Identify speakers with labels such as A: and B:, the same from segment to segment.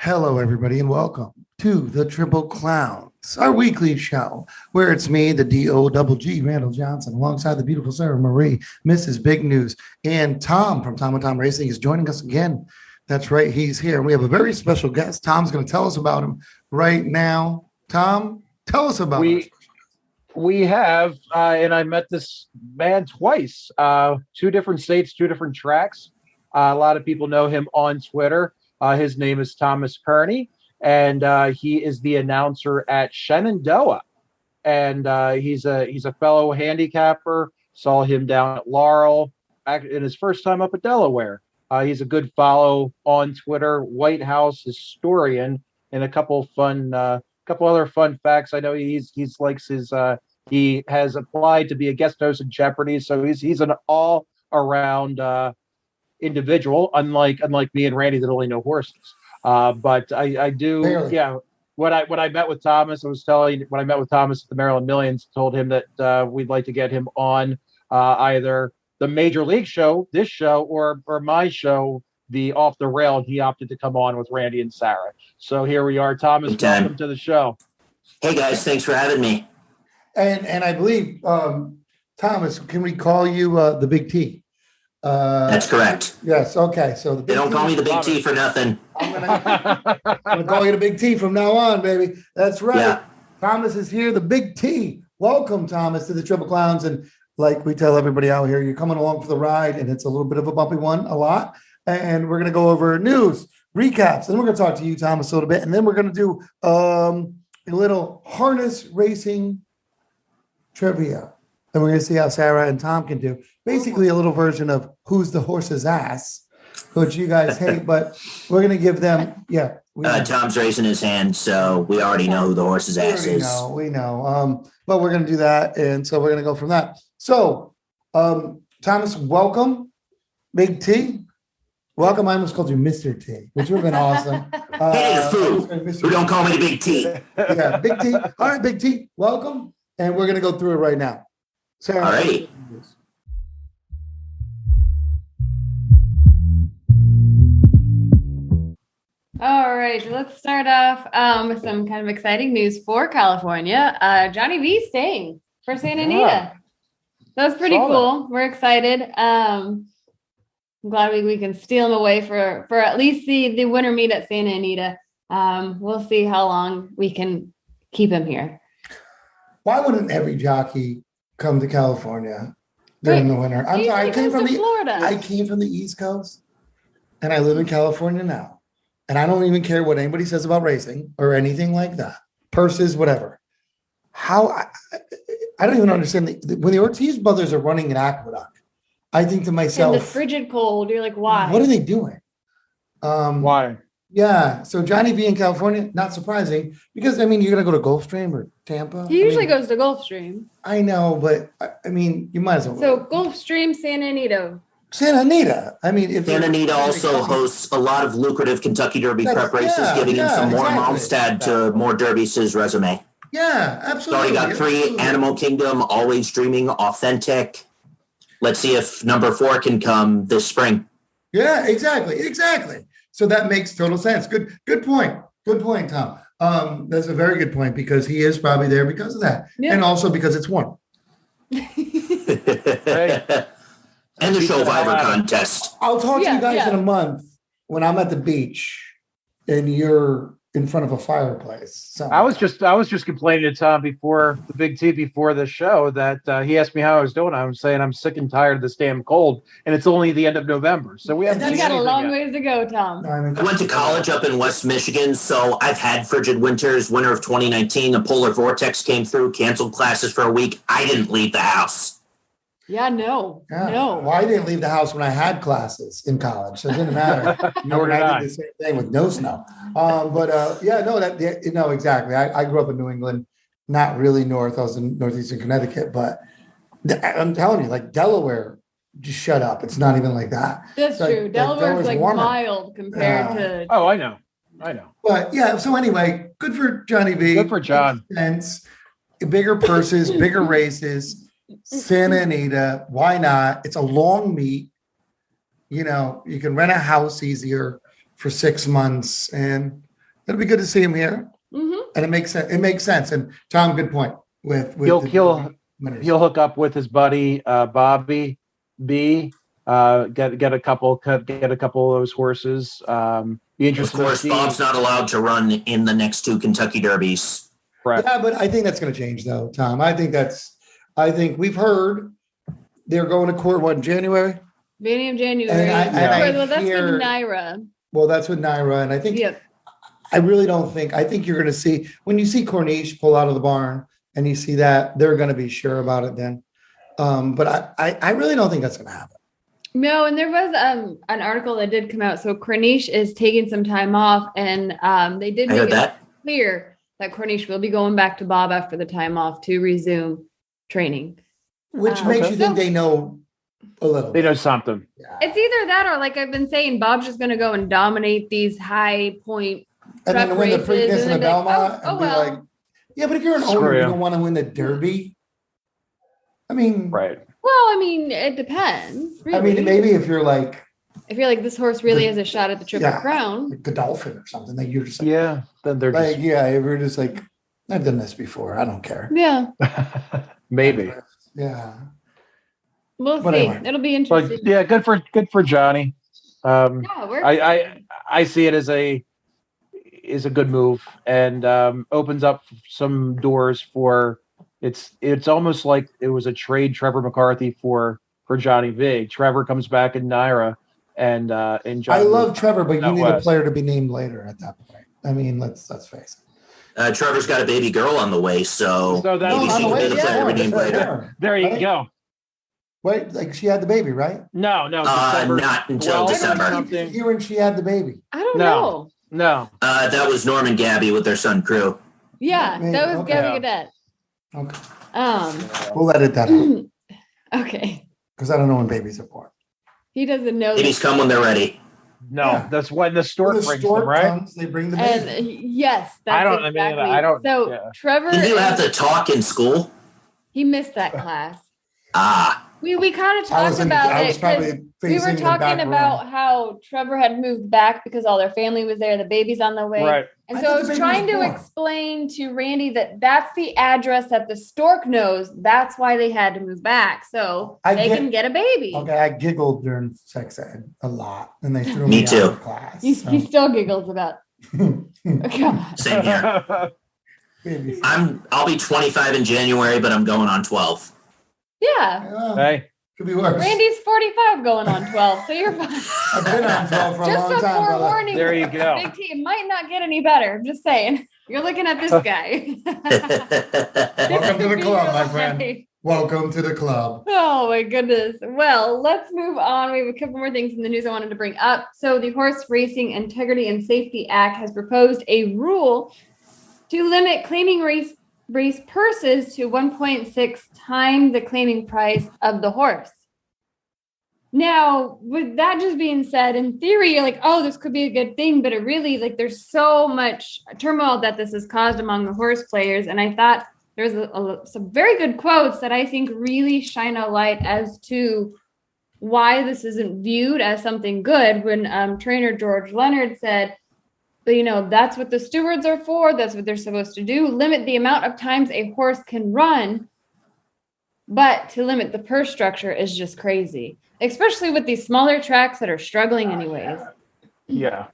A: Hello, everybody, and welcome to the Triple Clowns, our weekly show where it's me, the D-O-double-G, Randall Johnson, alongside the beautiful Sarah Marie, Mrs. Big News, and Tom from Tom and Tom Racing is joining us again. That's right, he's here. We have a very special guest. Tom's going to tell us about him right now. Tom, tell us about him.
B: We have, and I met this man twice, two different states, two different tracks. A lot of people know him on Twitter. His name is Thomas Kearney, and he is the announcer at Shenandoah. And he's a fellow handicapper. Saw him down at Laurel in his first time up at Delaware. He's a good follow on Twitter. White House historian, and a couple other fun facts. I know he has applied to be a guest host in Jeopardy, so he's an all around individual, unlike me and Randy that only know horses. But I do,
A: Barely.
B: yeah. When I met with Thomas, when I met with Thomas at the Maryland Millions, told him that we'd like to get him on either the Major League show, this show, or my show, the Off the Rail. And he opted to come on with Randy and Sarah. So here we are. Thomas, welcome to the show.
C: Hey guys, thanks for having me.
A: And I believe, Thomas, can we call you the Big T?
C: That's correct.
A: Yes. Okay. So
C: They don't call me the Big T for nothing.
A: I'm gonna call you the Big T from now on, baby. That's right.
C: Yeah.
A: Thomas is here, the Big T. Welcome, Thomas, to the Triple Clowns. And like we tell everybody out here, you're coming along for the ride, and it's a little bit of a bumpy one, a lot. And we're gonna go over news, recaps, and we're gonna talk to you, Thomas, a little bit, and then we're gonna do a little harness racing trivia. And we're going to see how Sarah and Tom can do. Basically, a little version of Who's the Horse's Ass, which you guys hate, but we're going to give them, yeah.
C: Tom's raising his hand, so we already know who the horse's ass is.
A: We know. But we're going to do that, and so we're going to go from that. So, Thomas, welcome. Big T. Welcome. I almost called you Mr. T, which would have been awesome.
C: Hey, the food. Who don't call me the Big T.
A: Yeah, Big T. All right, Big T, welcome. And we're going to go through it right now. Sarah,
C: all right.
D: All right, let's start off with some kind of exciting news for California. Johnny V staying for Santa Anita. That was pretty cool. We're excited. I'm glad we can steal him away for at least the winter meet at Santa Anita. We'll see how long we can keep him here.
A: Why wouldn't every jockey come to California during the winter? I'm sorry, I came from the East Coast, and I live in California now. And I don't even care what anybody says about racing or anything like that. Purses, whatever. I don't even understand. When the Ortiz brothers are running an aqueduct, I think to myself,
D: in the frigid cold, you're like, why?
A: What are they doing?
B: Why?
A: Yeah. So Johnny V in California, not surprising, because I mean, you're going to go to Gulfstream or Tampa.
D: He usually goes to Gulfstream.
A: I know, but I mean, you might as well.
D: So Gulfstream, Santa Anita.
A: Santa Anita. I mean, if
C: Santa Anita also hosts a lot of lucrative Kentucky Derby prep races, giving him some more mounts to add to more Derby's his resume.
A: Yeah, absolutely.
C: So he got 3, Animal Kingdom, Always Dreaming, Authentic. Let's see if number 4 can come this spring.
A: Yeah, exactly. So that makes total sense. Good point, Tom. That's a very good point, because he is probably there because of that. Yeah. And also because it's warm.
C: Right. And the Survivor contest.
A: I'll talk to you guys in a month when I'm at the beach and you're in front of a fireplace. So
B: I was just complaining to Tom before the Big T before the show that he asked me how I was doing. I was saying I'm sick and tired of this damn cold, and it's only the end of November, so we haven't.
D: You got a long ways to go, Tom.
C: I went to college up in West Michigan, so I've had frigid winters. Winter of 2019, the polar vortex came through, canceled classes for a week. I didn't leave the house.
D: Yeah, no.
A: Well, I didn't leave the house when I had classes in college, so it didn't matter. I did the same thing with no snow. Exactly. I grew up in New England, not really north. I was in northeastern Connecticut, but I'm telling you, like Delaware, just shut up. It's not even like that.
D: That's true. Delaware's like
A: warmer.
D: Mild compared to.
B: Oh, I know.
A: But yeah, so anyway, good for Johnny V.
B: Good for John.
A: Sense, bigger purses, bigger races. Santa Anita, why not? It's a long meet. You know, you can rent a house easier for 6 months, and it'll be good to see him here.
D: Mhm.
A: And it makes sense. It makes sense. And Tom, good point. With
B: He'll
A: winners.
B: hook up with his buddy Bobby B. Get a couple of those horses. Be
C: Of
B: interested to
C: course,
B: see.
C: Bob's not allowed to run in the next 2 Kentucky Derbies.
B: Correct.
A: Yeah, but I think that's going to change, though, Tom. I think we've heard they're going to court in January.
D: Beginning of January. That's
A: hear-
D: with Naira.
A: Well, that's with Naira, and I think
D: Yep.
A: I really don't think. I think you're going to see when you see Corniche pull out of the barn, and you see that they're going to be sure about it then. But I really don't think that's going to happen.
D: No, and there was an article that did come out. So Corniche is taking some time off, and they did
C: I
D: make
C: heard
D: it
C: that.
D: clear that Corniche will be going back to Bob after the time off to resume training.
A: Which makes you think they know a little.
B: They know something.
A: Yeah.
D: It's either that or, like I've been saying, Bob's just going to go and dominate these high point
A: And then
D: truck
A: win the
D: races,
A: Preakness
D: and
A: and the
D: then be like,
A: Belmont
D: oh,
A: and be
D: well.
A: like, yeah, but if you're an
B: Screw
A: owner, you
B: you.
A: don't want to win the Derby. I mean,
B: Right.
D: Well, I mean, it depends. Really.
A: I mean, maybe if you're like
D: if you're like, this horse really has a shot at the Triple
A: Yeah.
D: Crown.
A: Godolphin or something, like you're just like,
B: Yeah. Then they're
A: if you're just like, I've done this before. I don't care.
D: Yeah,
B: just maybe.
A: Yeah.
D: we'll
A: But
D: see.
A: anyway.
D: It'll be
B: But
D: interesting.
B: yeah, good for Johnny.
D: Yeah, we're
B: I see it as a good move and opens up some doors for it's almost like it was a trade Trevor McCarthy for Johnny V. Trevor comes back in Naira and Johnny
A: I love Trevor, but you
B: out
A: need a
B: west.
A: player to be named later at that point. I mean, let's face it.
C: Trevor's got a baby girl on the way, so
B: So that's-
C: maybe
B: No,
C: she
B: on the
C: can be
B: way,
C: the
B: yeah.
C: player we name
A: That's
C: later.
A: her.
B: There you
A: Right?
B: go.
A: Wait, like she had the baby, right?
B: No, December
C: Not until
B: 12th or
C: December.
B: something.
A: You when she had the baby.
D: I don't
B: No.
D: know.
B: No.
C: That was Norm and Gabby with their son Crew.
D: Yeah,
A: Maybe,
D: that was
A: okay.
D: Gabby
B: Yeah.
D: Cadet.
A: Okay. We'll edit that out
D: Okay.
A: because I don't know when babies are born.
D: He doesn't know.
C: Babies come when they're ready.
B: No,
A: Yeah.
B: that's when the stork
A: When the
B: brings
A: stork
B: them, right?
A: comes, they bring the baby.
D: And yes, that's
B: I don't- I mean,
D: exactly.
B: I don't-
D: So
B: yeah.
D: Trevor,
C: Did you have to talk in school?
D: he missed that class.
C: Ah,
D: We kind of
A: I was
D: talked
A: in the-
D: about
A: I
D: it
A: was
D: 'cause
A: probably
D: we were
A: facing the
D: talking
A: back room.
D: about how Trevor had moved back because all their family was there, the baby's on the way.
B: Right.
D: And
A: I
D: so I
A: thought
D: was
A: the baby
D: trying
A: was
D: to
A: born.
D: explain to Randy that that's the address that the stork knows. That's why they had to move back. So
A: I
D: they
A: get-
D: can get a baby.
A: Okay, I giggled during sex ed a lot, and they threw
C: Me
A: me
C: too.
A: out of class.
D: He still giggles about. Oh, God.
C: same here.
A: Baby.
C: I'll be 25 in January, but I'm going on 12.
D: Yeah.
A: Yeah,
B: Hey.
A: could be worse.
D: Randy's 45 going on 12. So you're fine.
A: I've been on 12 for a
D: Just
A: long
D: a
A: time, brother.
D: forewarning.
B: There you go.
D: Big T, it might not get any better. I'm just saying. You're looking at this guy.
A: Welcome to the club, my friend. Welcome to the club.
D: Oh my goodness. Well, let's move on. We have a couple more things in the news I wanted to bring up. So the Horse Racing Integrity and Safety Act has proposed a rule to limit claiming race purses to 1.6 times the claiming price of the horse. Now, with that just being said, in theory, you're like, oh, this could be a good thing, but it really, like, there's so much turmoil that this has caused among the horse players. And I thought there's some very good quotes that I think really shine a light as to why this isn't viewed as something good. When trainer George Leonard said, but, you know, that's what the stewards are for. That's what they're supposed to do. Limit the amount of times a horse can run. But to limit the purse structure is just crazy, especially with these smaller tracks that are struggling anyways.
B: Yeah.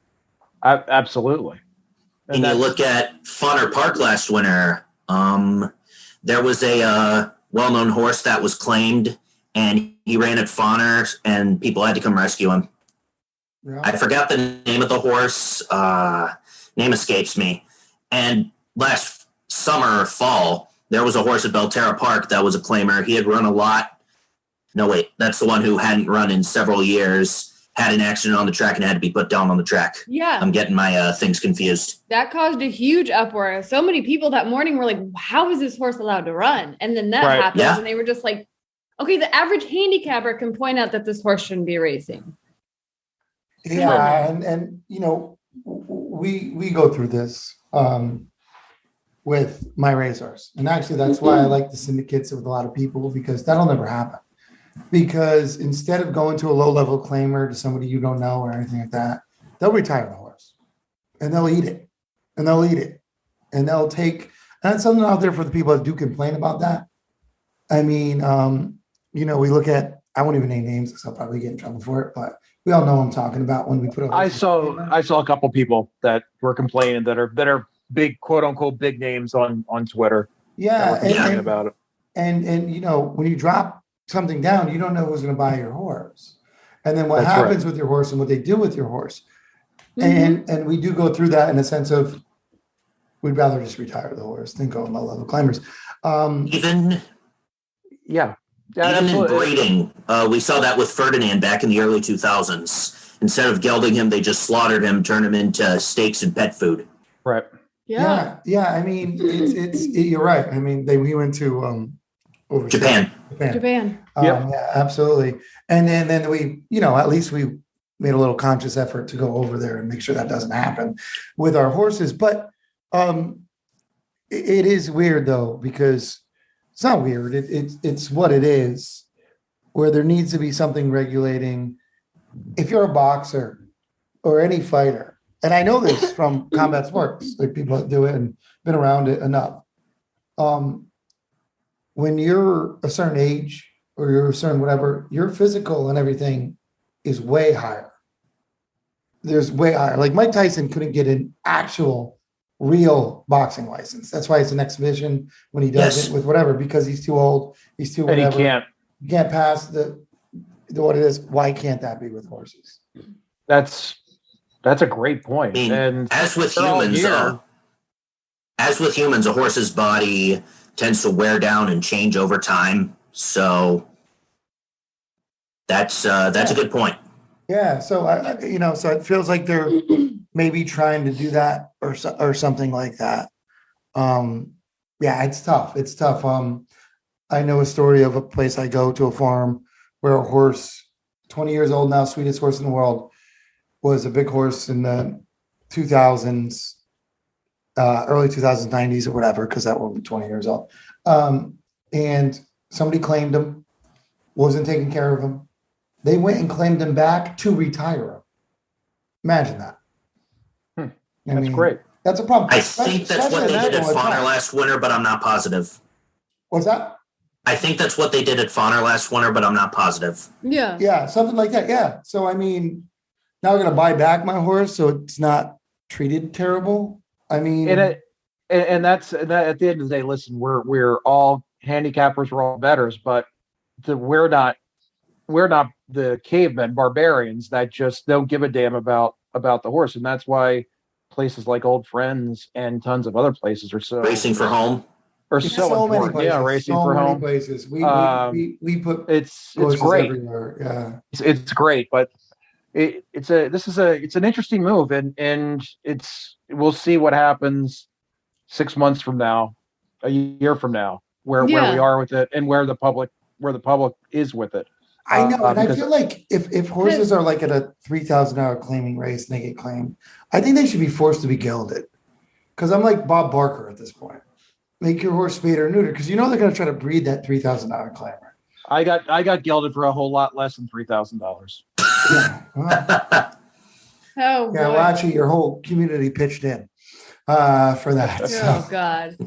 B: Absolutely.
C: And you look at Funner Park last winter, there was a well-known horse that was claimed, and he ran at Funner, and people had to come rescue him.
A: Yeah.
C: I forgot the name of the horse. Name escapes me. And last summer or fall, there was a horse at Belterra Park that was a claimer. He had run a lot. No, wait, that's the one who hadn't run in several years, had an accident on the track, and had to be put down on the track.
D: Yeah,
C: I'm getting my things confused.
D: that caused a huge uproar. So many people that morning were like, how is this horse allowed to run? And then that
B: Right.
D: happens,
C: Yeah.
D: and they were just like, okay, the average handicapper can point out that this horse shouldn't be racing.
A: Yeah, and you know, we go through this with my racers, and actually that's why I like the syndicates with a lot of people, because that'll never happen. Because instead of going to a low-level claimer to somebody you don't know or anything like that, they'll retire the horse and they'll eat it. and they'll eat it, and they'll take. And that's something out there for the people that do complain about that. I mean, we look at. I won't even name names because I'll probably get in trouble for it, but we all know what I'm talking about when we put.
B: I saw a couple people that were complaining that are big, quote unquote, big names on Twitter.
A: Yeah,
B: and about it.
A: And when you drop something down, you don't know who's going to buy your horse, and then what
B: That's
A: happens
B: right.
A: with your horse and what they do with your horse, and we do go through that in a sense of we'd rather just retire the horse than go on the level climbers.
C: Even in breeding, we saw that with Ferdinand back in the early 2000s. Instead of gelding him, they just slaughtered him, turned him into steaks and pet food.
B: Right.
A: Yeah. I mean, you're right. I mean, we went to
C: Japan.
D: Japan.
A: Yeah, absolutely. And then we, at least we made a little conscious effort to go over there and make sure that doesn't happen with our horses. But it is weird though, because it's not weird. It's what it is, where there needs to be something regulating. If you're a boxer or any fighter, and I know this from combat sports, like people that do it and been around it enough. When you're a certain age or you're a certain whatever, your physical and everything is way higher. There's way higher. Like Mike Tyson couldn't get an actual real boxing license. That's why it's an exhibition when he does it with whatever, because he's too old. He's too whatever.
B: And
A: he can't pass the what it is. Why can't that be with horses?
B: That's a great point.
C: I mean,
B: and
C: as with humans, a horse's body tends to wear down and change over time. So that's a good point.
A: Yeah. So so it feels like they're maybe trying to do that or something like that. Yeah, it's tough. It's tough. I know a story of a place I go to, a farm where a horse, 20 years old now, sweetest horse in the world, was a big horse in the 2000s, early 2000s, 90s or whatever, because that would be 20 years old. And somebody claimed him, wasn't taking care of him. They went and claimed him back to retire him. Imagine that.
B: That's great.
A: That's a problem.
C: I think that's what they did at Fauner last winter, but I'm not positive.
A: What's that?
C: I think that's what they did at Fauner last winter, but I'm not positive.
D: Yeah.
A: Yeah, something like that. Yeah. So, I mean, now I'm going to buy back my horse so it's not treated terrible. I mean,
B: and that's that. At the end of the day, listen, we're all handicappers, we're all betters, but we're not the cavemen, barbarians that just don't give a damn about the horse, and that's why places like Old Friends and tons of other places are so
C: Racing for home.
B: Are so important.
A: Many places,
B: yeah, racing for home.
A: Places. We put
B: it's great.
A: Everywhere. Yeah,
B: it's great, but it's an interesting move, and we'll see what happens 6 months from now, a year from now, where we are with it, and where the public is with it.
A: I know, and I feel like if horses are like at a $3,000 claiming race and they get claimed, I think they should be forced to be gelded. Because I'm like Bob Barker at this point. Make your horse spayed or neutered, because they're going to try to breed that $3,000 clamor.
B: I got gelded for a whole lot less than $3,000.
A: Yeah.
D: Well,
A: well, actually, your whole community pitched in for that.
D: Oh God.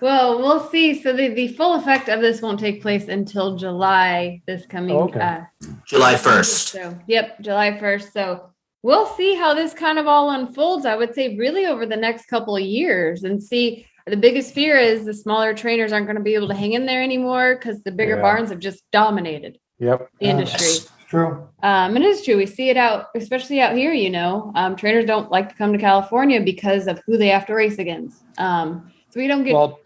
D: Well, we'll see. So the full effect of this won't take place until July this coming.
C: July 1st.
D: So, yep, July 1st. So we'll see how this kind of all unfolds. I would say really over the next couple of years, and see. The biggest fear is the smaller trainers aren't going to be able to hang in there anymore because the bigger barns have just dominated the industry.
A: True.
D: It is true. We see it out, especially out here, trainers don't like to come to California because of who they have to race against. So we don't get.
B: Well,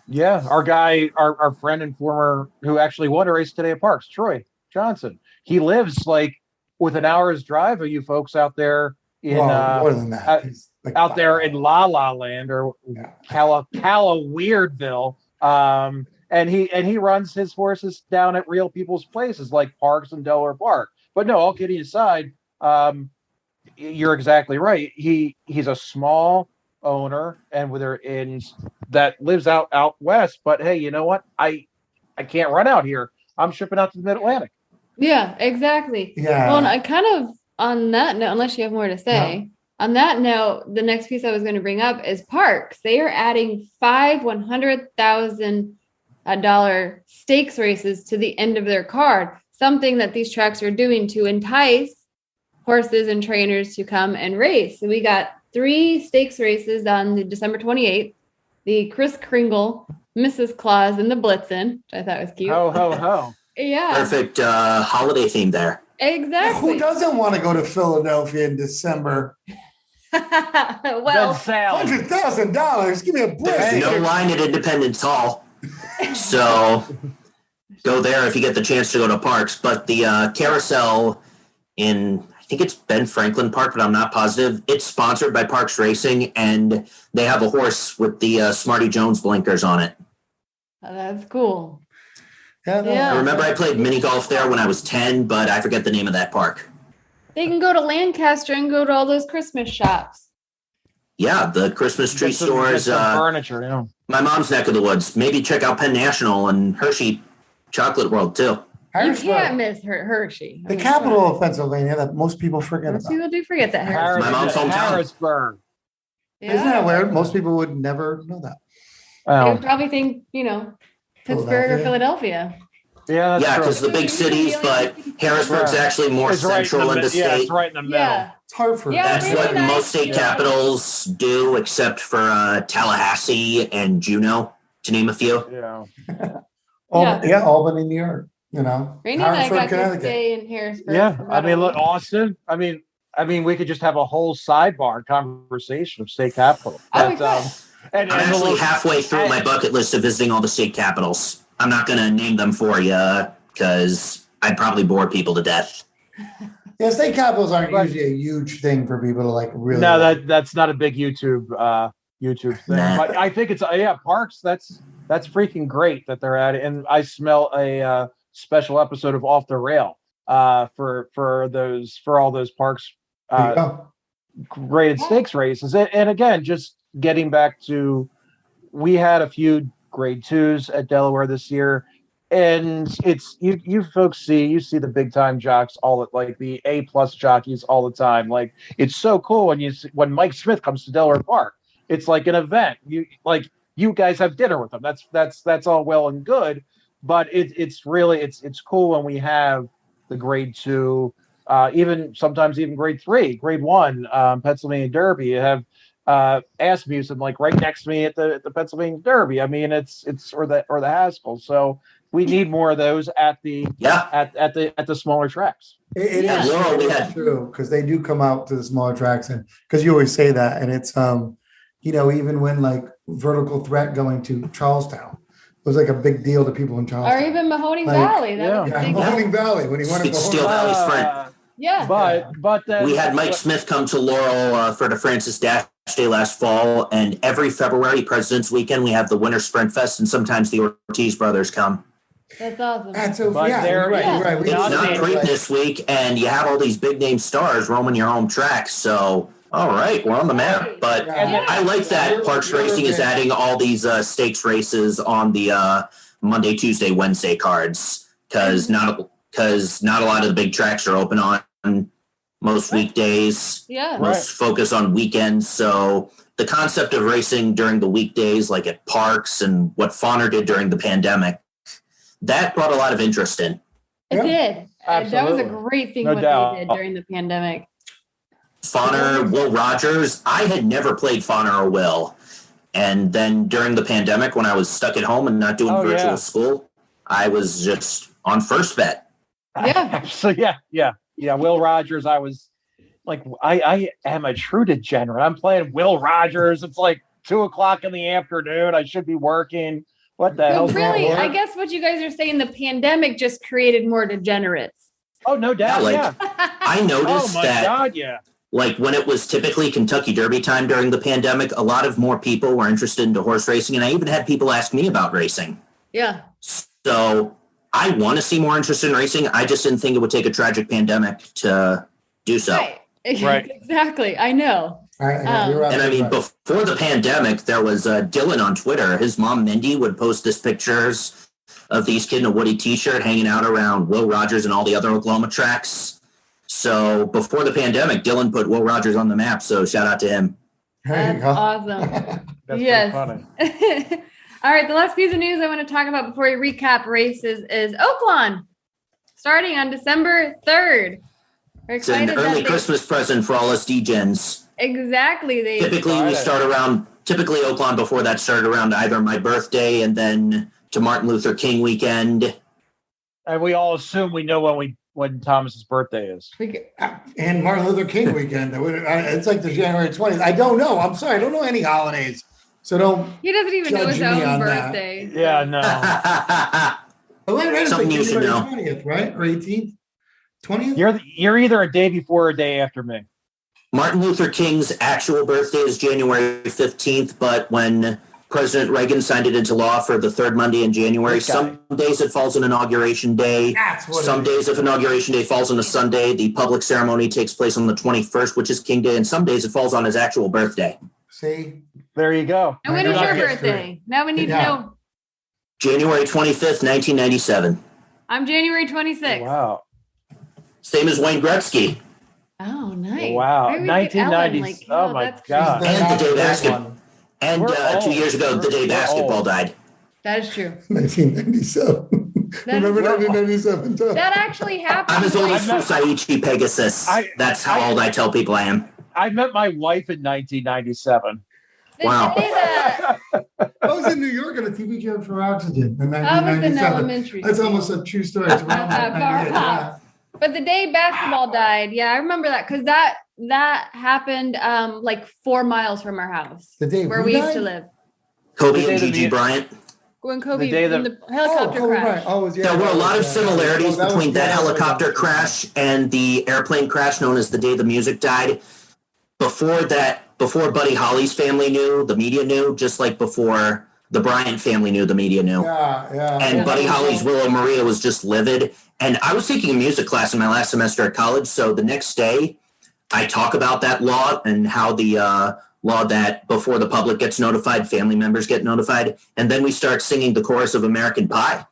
B: yeah, our friend and former, who actually won a race today at Parks, Troy Johnson. He lives like with an hour's drive of you folks out there in
A: more than that.
B: Like out there in La La Land or Calla Weirdville. And he runs his horses down at real people's places like Parks and Delaware Park. But no, all kidding aside, you're exactly right. He's a small owner and that lives out west. But hey, you know what? I can't run out here. I'm shipping out to the Mid-Atlantic.
D: Yeah, exactly.
A: Yeah.
D: Well, and I kind of on that note, unless you have more to say. On that note, the next piece I was going to bring up is parks. They are adding 5 $100,000 stakes races to the end of their card, something that these tracks are doing to entice horses and trainers to come and race. So we got 3 stakes races on the December 28th, the Kris Kringle, Mrs. Claus, and the Blitzen, which I thought was cute.
B: Ho, ho, ho.
D: Yeah,
C: Perfect holiday theme there.
D: exactly.
A: Who doesn't want to go to Philadelphia in December?
D: Well,
A: $100,000. Give me a break.
C: There's no line at Independence Hall. So go there if you get the chance to go to parks. But the carousel in, I think it's Ben Franklin Park, but I'm not positive. It's sponsored by Parks Racing, and they have a horse with the Smarty Jones blinkers on it.
D: that's cool.
A: Yeah, no,
D: Yeah.
C: I remember I played mini golf there when I was 10, but I forget the name of that park.
D: They can go to Lancaster and go to all those Christmas shops.
C: Yeah, the Christmas tree
B: Get some
C: stores.
B: furniture, you know.
C: My mom's neck of the woods. Maybe check out Penn National and Hershey Chocolate World too.
D: You
A: Harrisburg,
D: can't miss Hershey. I
A: the
D: mean,
A: capital of Pennsylvania that most people forget
D: Most
A: about.
D: people do forget that.
C: My mom's hometown.
B: Harrisburg.
D: Yeah.
A: Isn't that weird? Most people would never know that.
D: They
B: Oh,
D: would probably think, Pittsburgh or Philadelphia.
B: yeah,
C: Yeah,
B: that's
C: because
B: true.
C: the big cities, but Harrisburg's actually more
B: It's right
C: central in the
B: yeah,
C: state.
B: it's right in the middle.
D: Yeah.
A: It's Hartford.
D: Yeah.
C: That's
D: really
C: what
D: nice.
C: most state
B: Yeah.
C: capitals do, except for Tallahassee and Juneau, to name a few.
B: Yeah.
A: Yeah, Albany, New York.
D: Rainy and I got to
A: Connecticut.
D: stay in Harrisburg.
B: Yeah.
D: for
B: I
D: about a
B: mean, look,
D: week.
B: Austin. I mean, we could just have a whole sidebar conversation of state capital.
D: Oh,
B: But,
D: yeah.
B: and
C: I'm
B: a
C: actually
B: little-
C: halfway through my bucket list of visiting all the state capitals. I'm not going to name them for you because I'd probably bore people to death.
A: Yeah, state capitals aren't
B: But-
A: usually a huge thing for people to like really.
B: No,
A: like.
B: that's not a big YouTube thing.
C: Nah.
B: But I think it's parks. That's freaking great that they're at it. And I smell a special episode of Off the Rail for all those parks
A: There you go.
B: graded stakes races. And again, just getting back to, we had a few grade 2s at Delaware this year, and it's you folks see the big time jocks like the A+ jockeys all the time. Like, it's so cool when Mike Smith comes to Delaware Park. It's like an event. You guys have dinner with them. That's all well and good, but it's really it's cool when we have the grade 2, sometimes even grade 3, grade 1, Pennsylvania Derby. You have Asmussen like right next to me at the Pennsylvania Derby. I mean, it's or the Haskell. So we need more of those at the smaller tracks.
A: It
D: Yeah.
A: is
C: Laurel, we had-
A: true because they do come out to the smaller tracks, and because you always say that, and it's even when like Vertical Threat going to Charlestown was like a big deal to people in
D: Or
A: Charlestown.
D: even Mahoning
A: Like-
D: Valley. That was a
A: Yeah,
D: big
A: Mahoning Valley when he won at
C: It's
A: Mahoning
C: still-
A: Valley.
C: Valley Sprint.
D: Yeah.
B: But then
C: We had Mike Smith come to Laurel for the Francis Dash Day last fall, and every February, President's Weekend, we have the Winter Sprint Fest, and sometimes the Ortiz brothers come.
D: That's awesome.
A: That's so
B: But
A: yeah,
B: there-
A: you're right.
D: yeah.
A: You're right. We
C: It's
B: Yeah,
C: not
B: yeah.
C: Preakness week, and you have all these big name stars roaming your home tracks. So, all right, we're on the map. But
A: Yeah.
C: I like that Parks Racing is adding all these stakes races on the Monday, Tuesday, Wednesday cards because not a lot of the big tracks are open on most weekdays.
D: Yeah.
C: Most focus on weekends. So the concept of racing during the weekdays, like at parks and what Fawner did during the pandemic, that brought a lot of interest in.
D: It
A: Yeah.
D: did. That was a
B: Absolutely.
D: great thing
B: No
D: what
B: doubt.
D: they did during the pandemic.
C: Fawner, Will Rogers. I had never played Fawner or Will. And then during the pandemic, when I was stuck at home and not doing
B: Oh,
C: virtual
B: yeah.
C: school, I was just on first bet.
D: Yeah.
B: So yeah. Will Rogers. I was like, I am a true degenerate. I'm playing Will Rogers. It's like 2:00 in the afternoon. I should be working. What the
D: Well,
B: hell's
D: really,
B: going
D: I
B: on?
D: guess what you guys are saying, the pandemic just created more degenerates.
B: Oh, no doubt.
C: like-
B: Yeah.
C: I
B: Oh
C: noticed
B: my
C: that
B: God. Yeah.
C: like when it was typically Kentucky Derby time during the pandemic, a lot of more people were interested into horse racing. And I even had people ask me about racing.
D: Yeah.
C: So I want to see more interest in racing. I just didn't think it would take a tragic pandemic to do so.
D: Right.
B: Right.
D: Exactly. I know.
A: All right, yeah, you're
C: And I mean,
A: right.
C: before the pandemic, there was Dylan on Twitter. His mom, Mindy, would post his pictures of these kids in a Woody t-shirt hanging out around Will Rogers and all the other Oklahoma tracks. So before the pandemic, Dylan put Will Rogers on the map. So shout out to him.
A: There you
D: That's
A: go.
D: awesome.
B: That's
D: Yes.
B: funny.
D: All right, the last piece of news I want to talk about before we recap races is Oaklawn, starting on December 3rd. We're
C: It's an
D: excited
C: early
D: that they
C: Christmas present for all us degens.
D: exactly they
C: Typically, we start around. Typically, Oaklawn before that started around either my birthday and then to Martin Luther King weekend.
B: And we all assume we know when Thomas's birthday is.
A: And Martin Luther King weekend. It's like the January 20th. I don't know. I'm sorry. I don't know any holidays. So don't.
D: he doesn't even know his
A: Judge me
D: own
A: on that.
D: birthday. so-
B: Yeah, no.
A: It's
C: Something
A: like
C: you should
A: January
C: know.
A: 20th, right? Or 18th? 20th?
B: You're either a day before or a day after me.
C: Martin Luther King's actual birthday is January 15th, but when President Reagan signed it into law for the third Monday in January,
B: This guy.
C: some days it falls on Inauguration Day.
A: That's what
C: Some
A: it is.
C: days, if Inauguration Day falls on a Sunday, the public ceremony takes place on the 21st, which is King Day, and some days it falls on his actual birthday.
A: See?
B: There you go.
D: And when is
A: Not
D: your
A: history.
D: birthday? Now we need
A: Yeah.
D: to know.
C: January 25th, 1997.
D: I'm January 26th.
B: Wow.
C: Same as Wayne Gretzky.
D: Oh, nice.
B: Wow.
D: I always get
B: 1990s.
D: Ellen, like,
B: Oh my
D: that's
B: God.
D: crazy.
C: And the day
A: Big
C: basketball.
A: one.
C: And
B: We're
C: 2
B: old.
C: years ago, the day
B: We're
C: basketball
B: old.
C: died.
D: That is true.
A: 1997.
D: That
A: Remember
D: is-
A: 1997 too?
D: That actually happened.
C: I'm as old
D: like-
C: as Fusaichi Pegasus. That's how old I tell people I am.
B: I met my wife in 1997.
D: the
C: Wow.
D: day that
A: I was in New York on a TV show for Oxygen in
D: I was in
A: 1997.
D: elementary
A: That's
D: school.
A: almost a true story. It's around
D: Not that far
A: 98,
D: off. But the day basketball died, yeah, I remember that because that happened like 4 miles from our house
A: The day
D: where
A: who
D: we used
A: died?
D: to live.
C: Kobe
B: The day
C: and
B: that
C: Gigi
B: the-
C: Bryant.
D: When Kobe
B: The day
D: when
B: that-
D: the helicopter
A: Kobe
D: crash.
A: Bryant. Oh, yeah,
C: There were a lot of
A: yeah.
C: similarities
A: Well,
C: between that
A: was
C: helicopter
A: young.
C: crash and the airplane crash known as the day the music died. Before Buddy Holly's family knew, the media knew, just like before the Bryant family knew, the media knew.
A: Yeah.
C: And
D: Yeah.
C: Buddy Holly's Willow Maria was just livid. And I was taking a music class in my last semester at college. So the next day, I talk about that law and how the law that before the public gets notified, family members get notified. And then we start singing the chorus of American Pie,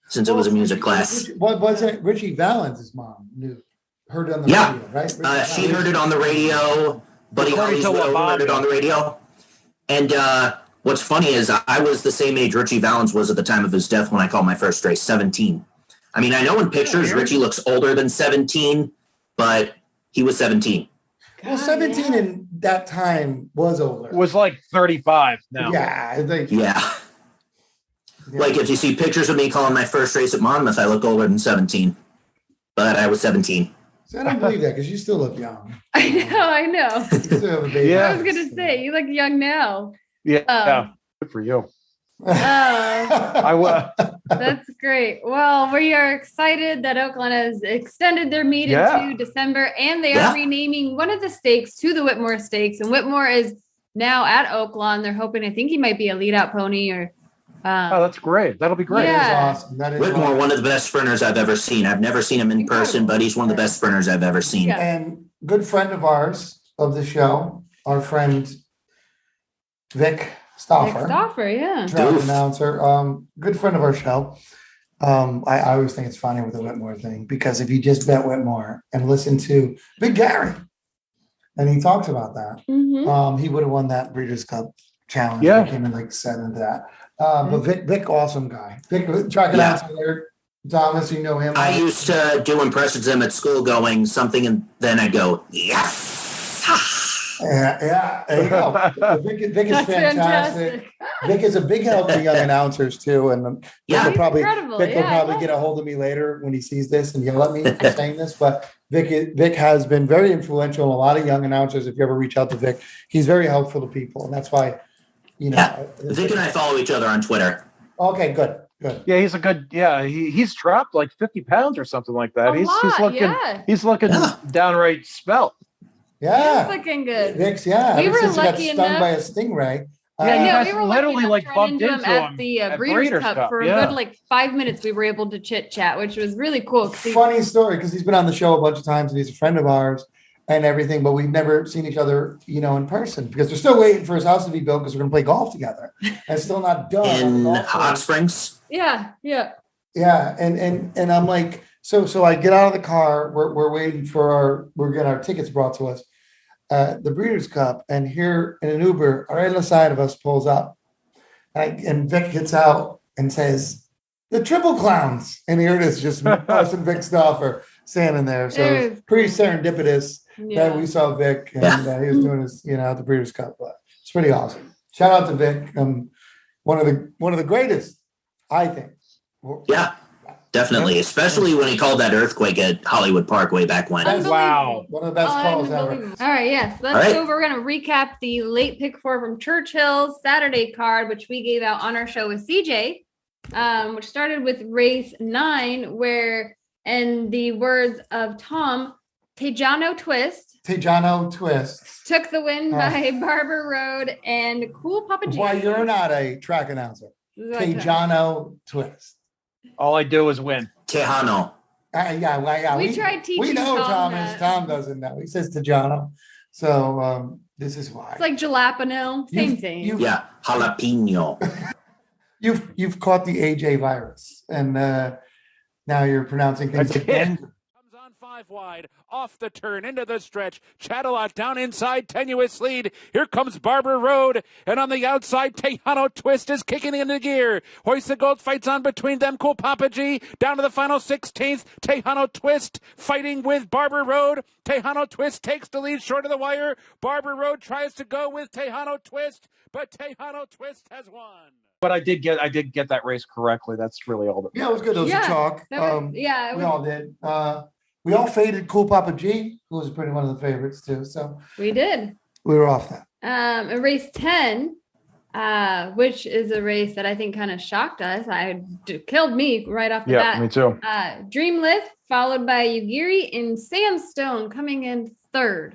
C: since it was a music class.
A: What wasn't Richie Valens' mom heard it on the
C: Yeah.
A: radio, right?
C: She heard it on the radio. Buddy
B: According
C: Holly's
B: to
C: Widow
B: Lamont.
C: heard it on the radio. And what's funny is I was the same age Richie Valens was at the time of his death when I called my first race, 17. I mean, I know in pictures
B: Yeah.
C: Richie looks older than 17, but he was 17.
A: Well,
D: God,
A: 17
D: yeah.
A: in that time was older.
B: Was like 35 now.
A: Yeah. It's like,
C: Yeah. Like if you see pictures of me calling my first race at Monmouth, I look older than 17. But I was 17.
A: So I don't believe that because you still look young.
D: I know.
A: You still have a baby.
B: Yeah.
D: I was gonna say you look young now.
B: Yeah. Good for you.
A: I
D: That's great. Well, we are excited that Oakland has extended their meet
B: Yeah.
D: into December, and they
C: Yeah.
D: are renaming one of the stakes to the Whitmore Stakes. And Whitmore is now at Oakland. They're hoping. I think he might be a lead out pony or.
B: Oh, that's great. That'll be great.
D: Yeah.
A: That is awesome. That is
C: Whitmore,
A: awesome.
C: one of the best sprinters I've ever seen. I've never seen him in person, but he's one of the best sprinters I've ever seen.
D: Yeah.
A: And good friend of ours of the show, our friend Vic Stauffer,
D: Nick Stauffer, yeah.
A: track
C: Doof.
A: announcer, good friend of our show. I always think it's funny with the Whitmore thing because if you just bet Whitmore and listen to Big Gary, and he talks about that,
D: Mhm.
A: he would have won that Breeders' Cup challenge.
B: Yeah.
A: He came in like seventh that. But Vic, awesome guy. Vic, track
C: Yeah.
A: announcer there. Thomas, you know him.
C: I used to do impressions of him at school going something, and then I'd go, yes.
A: Yeah, there you go. Vic is
D: That's
A: fantastic. Vic is a big help to young announcers too, and Vic
C: Yeah.
A: will
D: He's
A: probably
D: incredible.
A: Vic will
D: Yeah, I
A: probably
D: love
A: get a
D: it.
A: hold of me later when he sees this and yell at me for saying this. But Vic has been very influential in a lot of young announcers. If you ever reach out to Vic, he's very helpful to people, and that's why
C: Yeah. Vic and I follow each other on Twitter.
A: Okay, good.
B: Yeah, he's a good. Yeah, he's dropped like 50 pounds or something like that.
D: A
B: He's
D: lot,
B: looking.
D: yeah.
B: He's looking
C: Yeah.
B: downright svelte.
A: Yeah,
D: He's looking good.
A: Vic's. Yeah,
D: We
A: ever
D: were
A: since he got
D: lucky
A: stung
D: enough-
A: by a stingray.
B: Yeah, you
D: no,
B: guys
D: we were
B: literally,
D: lucky enough
B: like,
D: to run
B: bumped
D: into him
B: into
D: at
B: him
D: the
B: at
D: Breeders'
B: Breeders'
D: Cup
B: Cup,
D: for
B: yeah.
D: a good like 5 minutes. We were able to chit chat, which was really cool. 'cause he-
A: Funny story because he's been on the show a bunch of times and he's a friend of ours and everything, but we've never seen each other, in person because we're still waiting for his house to be built because we're gonna play golf together. And it's still not done. on the
C: In
A: golf
C: Hot
A: course.
C: Springs.
D: yeah.
A: Yeah, and I'm like, So I get out of the car. We're waiting for we're getting our tickets brought to us. The Breeders' Cup, and here in an Uber, right on the side of us pulls up. And Vic gets out and says, "The Triple Clowns." And here it is, just us and Vic Stauffer standing there. So it's pretty serendipitous that we saw Vic and he was doing his, the Breeders' Cup. But it's pretty awesome. Shout out to Vic. One of the greatest, I think.
C: Yeah, definitely. Especially when he called that earthquake at Hollywood Park way back when.
B: Wow.
A: One of the best calls ever.
D: All right, yes. Let's go. We're going to recap the late pick 4 from Churchill's Saturday card, which we gave out on our show with CJ, which started with race 9, where, in the words of Tom, Tejano Twist
A: took
D: the win by Barber Road and Cool Papa G.
A: Why you're not a track announcer? Tejano Twist.
B: All I do is win.
C: Tejano.
A: Yeah.
D: We tried teaching.
A: We know
D: Tom
A: Thomas.
D: that.
A: Tom doesn't know. He says Tejano. So this is why.
D: It's like jalapeno. Same thing.
C: Yeah, jalapeno.
A: You've caught the AJ virus, and now you're pronouncing things like
E: Comes on 5 wide, off the turn, into the stretch. Chattelot down inside, tenuous lead. Here comes Barber Road, and on the outside, Tejano Twist is kicking into gear. Hoist the Gold fights on between them. Cool Papa G down to the final 16th. Tejano Twist fighting with Barber Road. Tejano Twist takes the lead short of the wire. Barber Road tries to go with Tejano Twist, but Tejano Twist has won.
B: But I did get that race correctly. That's really all that.
A: Yeah, it was good. It was a chalk. We all did. We all faded Cool Papa G, who was pretty one of the favorites too. So
D: we did.
A: We were off that.
D: In race 10, which is a race that I think kind of shocked us. Killed me right off the bat.
B: Yeah, me too.
D: Dreamlift, followed by Ugiri and Sandstone coming in 3rd.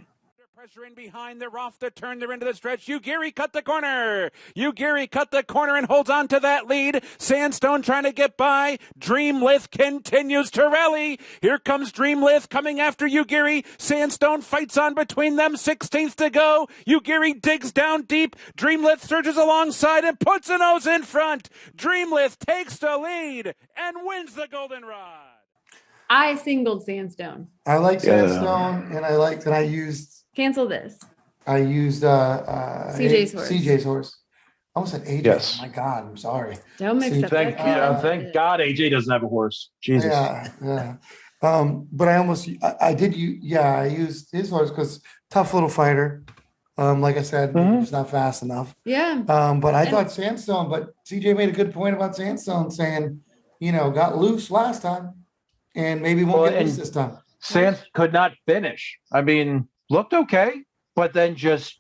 E: Pressure in behind, they're off the turn, they're into the stretch. Ugiri cut the corner. Ugiri cut the corner and holds on to that lead. Sandstone trying to get by. Dreamlith continues to rally. Here comes Dreamlith coming after Ugiri. Sandstone fights on between them. 16th to go. Ugiri digs down deep. Dreamlith surges alongside and puts a nose in front. Dreamlith takes the lead and wins the goldenrod.
D: I singled Sandstone.
A: I like Sandstone, and I used.
D: Cancel this.
A: I used
D: CJ's horse.
A: CJ's horse. I almost said AJ.
B: Yes.
A: Oh my God, I'm sorry.
D: Don't mix up.
B: Thank God AJ doesn't have a horse. Jesus.
A: Yeah. But I used his horse because tough little fighter. Like I said, he's not fast enough.
D: Yeah.
A: But I thought Sandstone, but CJ made a good point about Sandstone saying, got loose last time and maybe won't get loose this time.
B: Sand could not finish. I mean, looked okay, but then just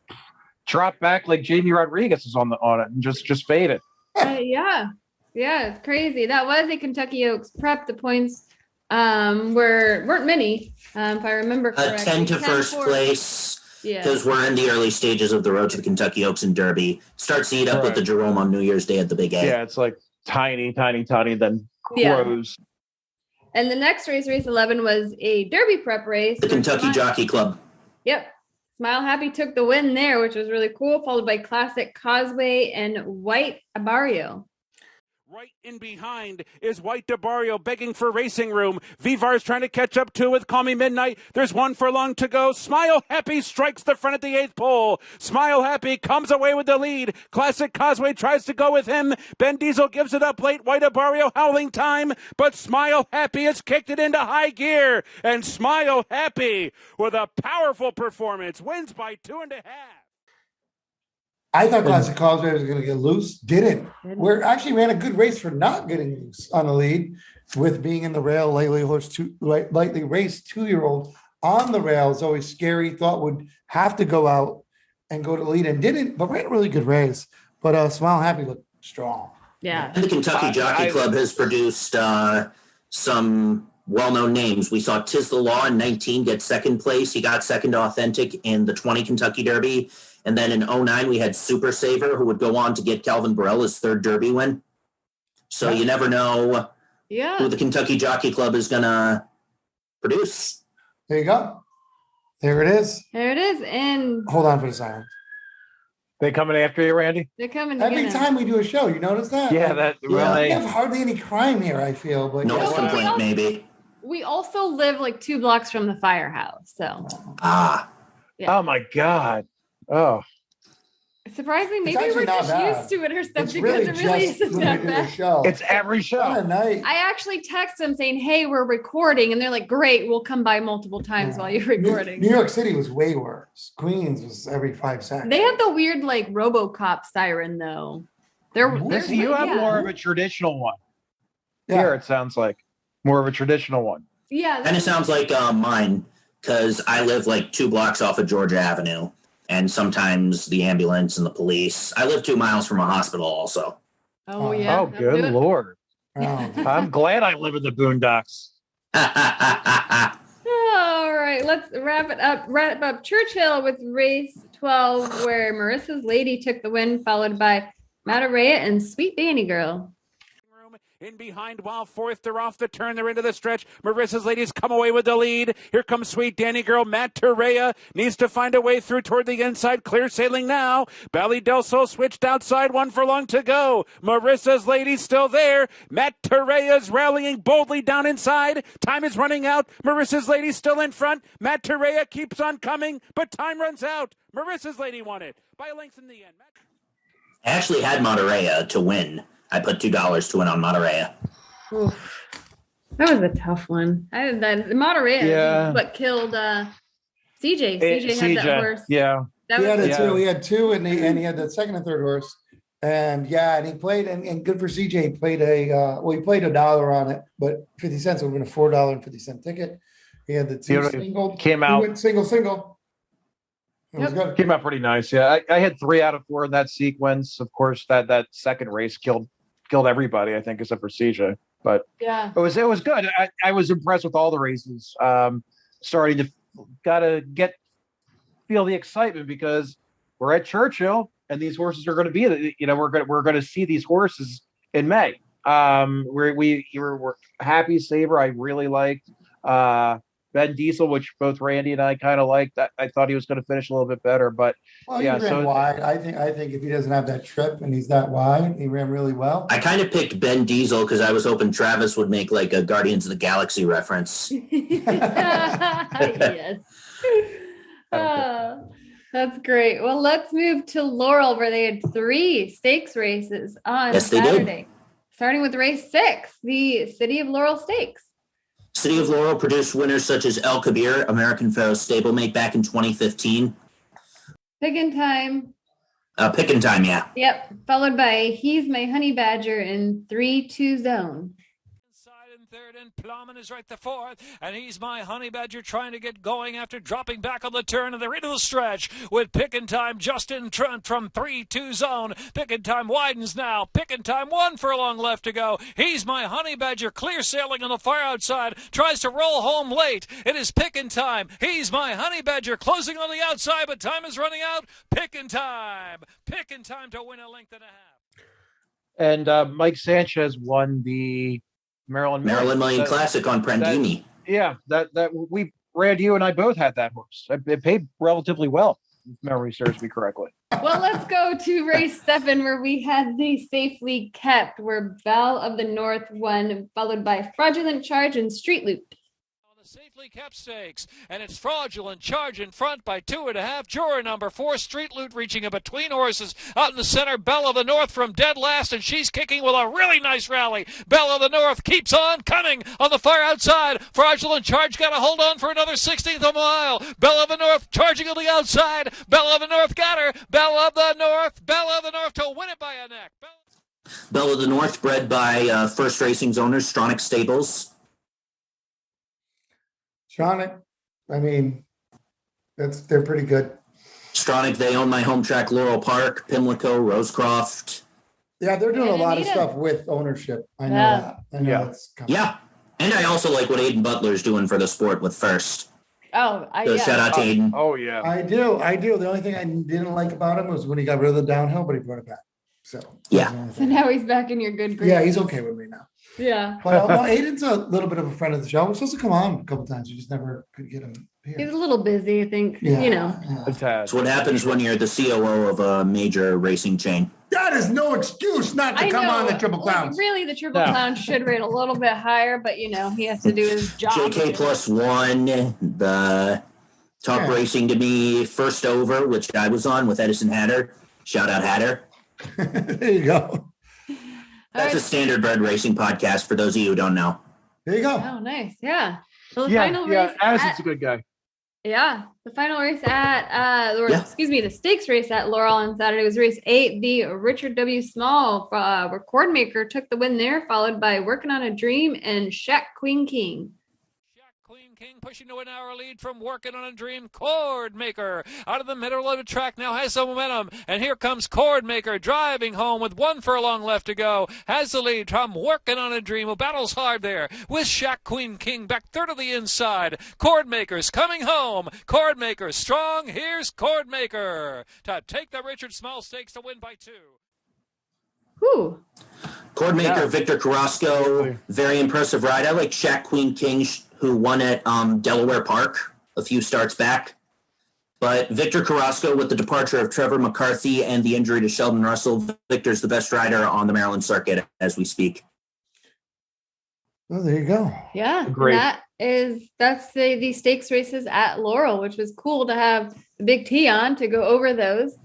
B: dropped back like Jamie Rodriguez is on it and just faded.
D: Yeah, it's crazy. That was a Kentucky Oaks prep. The points weren't many, if I remember correctly.
C: 10 to first place.
D: Yeah,
C: because we're in the early stages of the road to the Kentucky Oaks and Derby. Starts to eat up with the Jerome on New Year's Day at the Big A.
B: Yeah, it's like tiny, then grows.
D: And the next race 11, was a Derby prep race.
C: The Kentucky Jockey Club.
D: Yep. Smile Happy took the win there, which was really cool, followed by Classic Causeway and White Abario.
E: Right in behind is White DeBario begging for racing room. Vivar's trying to catch up to with Call Me Midnight. There's 1 furlong to go. Smile Happy strikes the front at the 8th pole. Smile Happy comes away with the lead. Classic Causeway tries to go with him. Ben Diesel gives it up late. White DeBario howling time, but Smile Happy has kicked it into high gear. And Smile Happy, with a powerful performance, wins by 2.5.
A: I thought Classic Causeway was going to get loose. Didn't. We actually ran a good race for not getting loose on the lead with being in the rail. Lightly raced 2-year-old on the rail is always scary. Thought would have to go out and go to the lead and didn't, but ran a really good race. But Smile Happy looked strong.
D: Yeah.
C: And the Kentucky Jockey Club has produced some well-known names. We saw Tiz the Law in 19 get second place. He got second to Authentic in the 20 Kentucky Derby. And then in 09, we had Super Saver, who would go on to get Calvin Burrell his 3rd Derby win. So you never know who the Kentucky Jockey Club is going to produce.
A: There you go. There it is.
D: And
A: hold on for a second.
B: They coming after you, Randy?
D: They're coming
A: every time we do a show. You notice that?
B: Yeah,
A: we have hardly any crime here, I feel. But
C: no complaint, maybe.
D: We also live like 2 blocks from the firehouse. So
C: Ah,
B: Oh my God. Oh,
D: surprisingly, maybe
A: actually
D: we're
A: not
D: just
A: bad.
D: used to it or stuff
A: It's
D: because
A: really
D: it really
A: just
D: isn't
A: when we
D: that
A: do the
D: bad.
A: show.
B: it's every
A: On a
B: show.
A: night.
D: I actually text them saying, "Hey, we're recording," and they're like, "Great, we'll come by multiple times while you're recording."
A: New York City was way worse. Queens was every 5 seconds.
D: They have the weird like RoboCop siren though.
B: This you have more of a traditional one. Here it sounds like more of a traditional one.
D: Yeah.
C: and it sounds like mine because I live like 2 blocks off of Georgia Avenue, and sometimes the ambulance and the police. I live 2 miles from a hospital, also.
D: Oh yeah.
B: Oh, good Lord.
A: Oh,
B: I'm glad I live in the boondocks.
D: All right, let's wrap it up. Wrap up Churchill with race 12, where Marissa's Lady took the win, followed by Mataraya and Sweet Danny Girl.
E: In behind, while fourth, they're off the turn. They're into the stretch. Marissa's Ladies come away with the lead. Here comes Sweet Danny Girl. Matt Terea needs to find a way through toward the inside. Clear sailing now. Bally Del Sol switched outside. 1 furlong to go. Marissa's Ladies still there. Matt Terea's rallying boldly down inside. Time is running out. Marissa's Lady still in front. Matt Terea keeps on coming, but time runs out. Marissa's Lady won it by a length in the end.
C: I actually had Monterey to win. I put $2 to win on Monterey.
D: Oof. That was a tough one. I had that Mataraya,
B: Yeah.
D: but killed CJ. CJ had that horse.
B: Yeah.
D: That
A: he had
D: was
A: it too. He had 2, and he had the second and third horse. And he played, and good for CJ. He played he played $1 on it, but 50 cents would have been a $4.50 ticket. He had the 2 single.
B: Came out.
A: He went single. It was good.
B: Came out pretty nice. Yeah. I had 3 out of 4 in that sequence. Of course, that second race killed everybody, I think, except for CJ. But
D: yeah,
B: it was good. I was impressed with all the races. Starting to feel the excitement because we're at Churchill and these horses are going to be, we're going to see these horses in May. We're Happy Saver. I really liked Ben Diesel, which both Randy and I kind of liked. I thought he was going to finish a little bit better, but
A: He ran wide. I think if he doesn't have that trip and he's that wide, he ran really well.
C: I kind of picked Ben Diesel because I was hoping Travis would make like a Guardians of the Galaxy reference.
D: yes. That's great. Well, let's move to Laurel, where they had 3 stakes races on Saturday. Starting with race 6, the City of Laurel Stakes.
C: City of Laurel produced winners such as El Kabir, American Pharoah stablemate back in 2015.
D: Pickin' Time.
C: Pickin' Time, yeah.
D: Yep. Followed by He's My Honey Badger in 3-2 zone.
F: Third, and Plowman is right to fourth, and He's My Honey Badger trying to get going after dropping back on the turn, and they're into the stretch with Pickin' Time just in front from 3-2 zone. Pickin' Time widens now. Pickin' Time 1 furlong left to go. He's My Honey Badger clear sailing on the far outside, tries to roll home late. It is Pickin' Time. He's My Honey Badger closing on the outside, but time is running out. Pickin' Time to win a length and a half.
B: And Mike Sanchez won the Maryland
C: Million Classic on Prandini.
B: That we Randy, you and I both had that horse. It paid relatively well, if memory serves me correctly.
D: Well, let's go to race 7, where we had the Safely Kept, where Belle of the North won, followed by Fraudulent Charge and Street Loop.
F: Safely Kept Stakes, and it's Fraudulent Charge in front by 2.5. Juror number 4, Street Loot, reaching a between horses out in the center. Belle of the North from dead last, and she's kicking with a really nice rally. Belle of the North keeps on coming on the far outside. Fraudulent Charge got to hold on for another 16th of a mile. Belle of the North charging on the outside. Belle of the North got her. Belle of the North to win it by a neck.
C: Belle of the North, bred by First Racing's owners, Stronach Stables.
A: Stronach, I mean, they're pretty good.
C: Stronach, they own my home track, Laurel Park, Pimlico, Rosecroft.
A: Yeah, they're doing a lot of stuff with ownership. I know that. I know that's coming.
C: Yeah, and I also like what Aiden Butler's doing for the sport with First.
D: Oh,
C: So shout out to Aiden.
B: Oh yeah,
A: I do. The only thing I didn't like about him was when he got rid of the downhill, but he brought it back. So
C: Yeah.
D: So now he's back in your good graces.
A: yeah, he's okay with me now.
D: Yeah.
A: But no, Aiden's a little bit of a friend of the show. We're supposed to come on a couple times. We just never could get him
D: He's
A: here.
D: a little busy, I think.
A: Yeah,
D: You know.
A: yeah.
B: A tad.
C: That's what happens when you're the COO of a major racing chain.
A: That is no excuse not to
D: I
A: come
D: know.
A: on the Triple
D: Like,
A: Clowns.
D: really, the Triple
B: No.
D: Clown should rate a little bit higher, but you know, he has to do his job.
C: JK plus one, the Talk
A: Yeah.
C: Racing to Me first over, which I was on with Edison Hatter. Shout out Hatter.
A: There you go.
C: That's a standard bred racing podcast for those of you who don't know.
A: There you go.
D: Oh, nice. Yeah. So the
B: Yeah,
D: final
B: yeah.
D: race
B: Addison's a good guy.
D: the final race at
C: Yeah.
D: the stakes race at Laurel on Saturday was race 8. The Richard W. Small record maker took the win there, followed by Working on a Dream and Shaq Queen King.
F: Queen King pushing to an hour lead from Working on a Dream. Cord Maker out of the middle of the track now has some momentum. And here comes Cord Maker driving home with 1 furlong left to go. Has the lead from Working on a Dream, who battles hard there with Shaq Queen King back third of the inside. Cord Maker's coming home. Cord Maker strong. Here's Cord Maker to take the Richard Small Stakes to win by 2.
D: Whew.
C: Cordmaker
B: Yeah.
C: Victor Carrasco, very impressive ride. I like Shaq Queen King, who won at Delaware Park a few starts back. But Victor Carrasco, with the departure of Trevor McCarthy and the injury to Sheldon Russell, Victor's the best rider on the Maryland circuit as we speak.
A: Well, there you go.
D: Yeah. and
B: Great.
D: That's the stakes races at Laurel, which was cool to have the Big T on to go over those.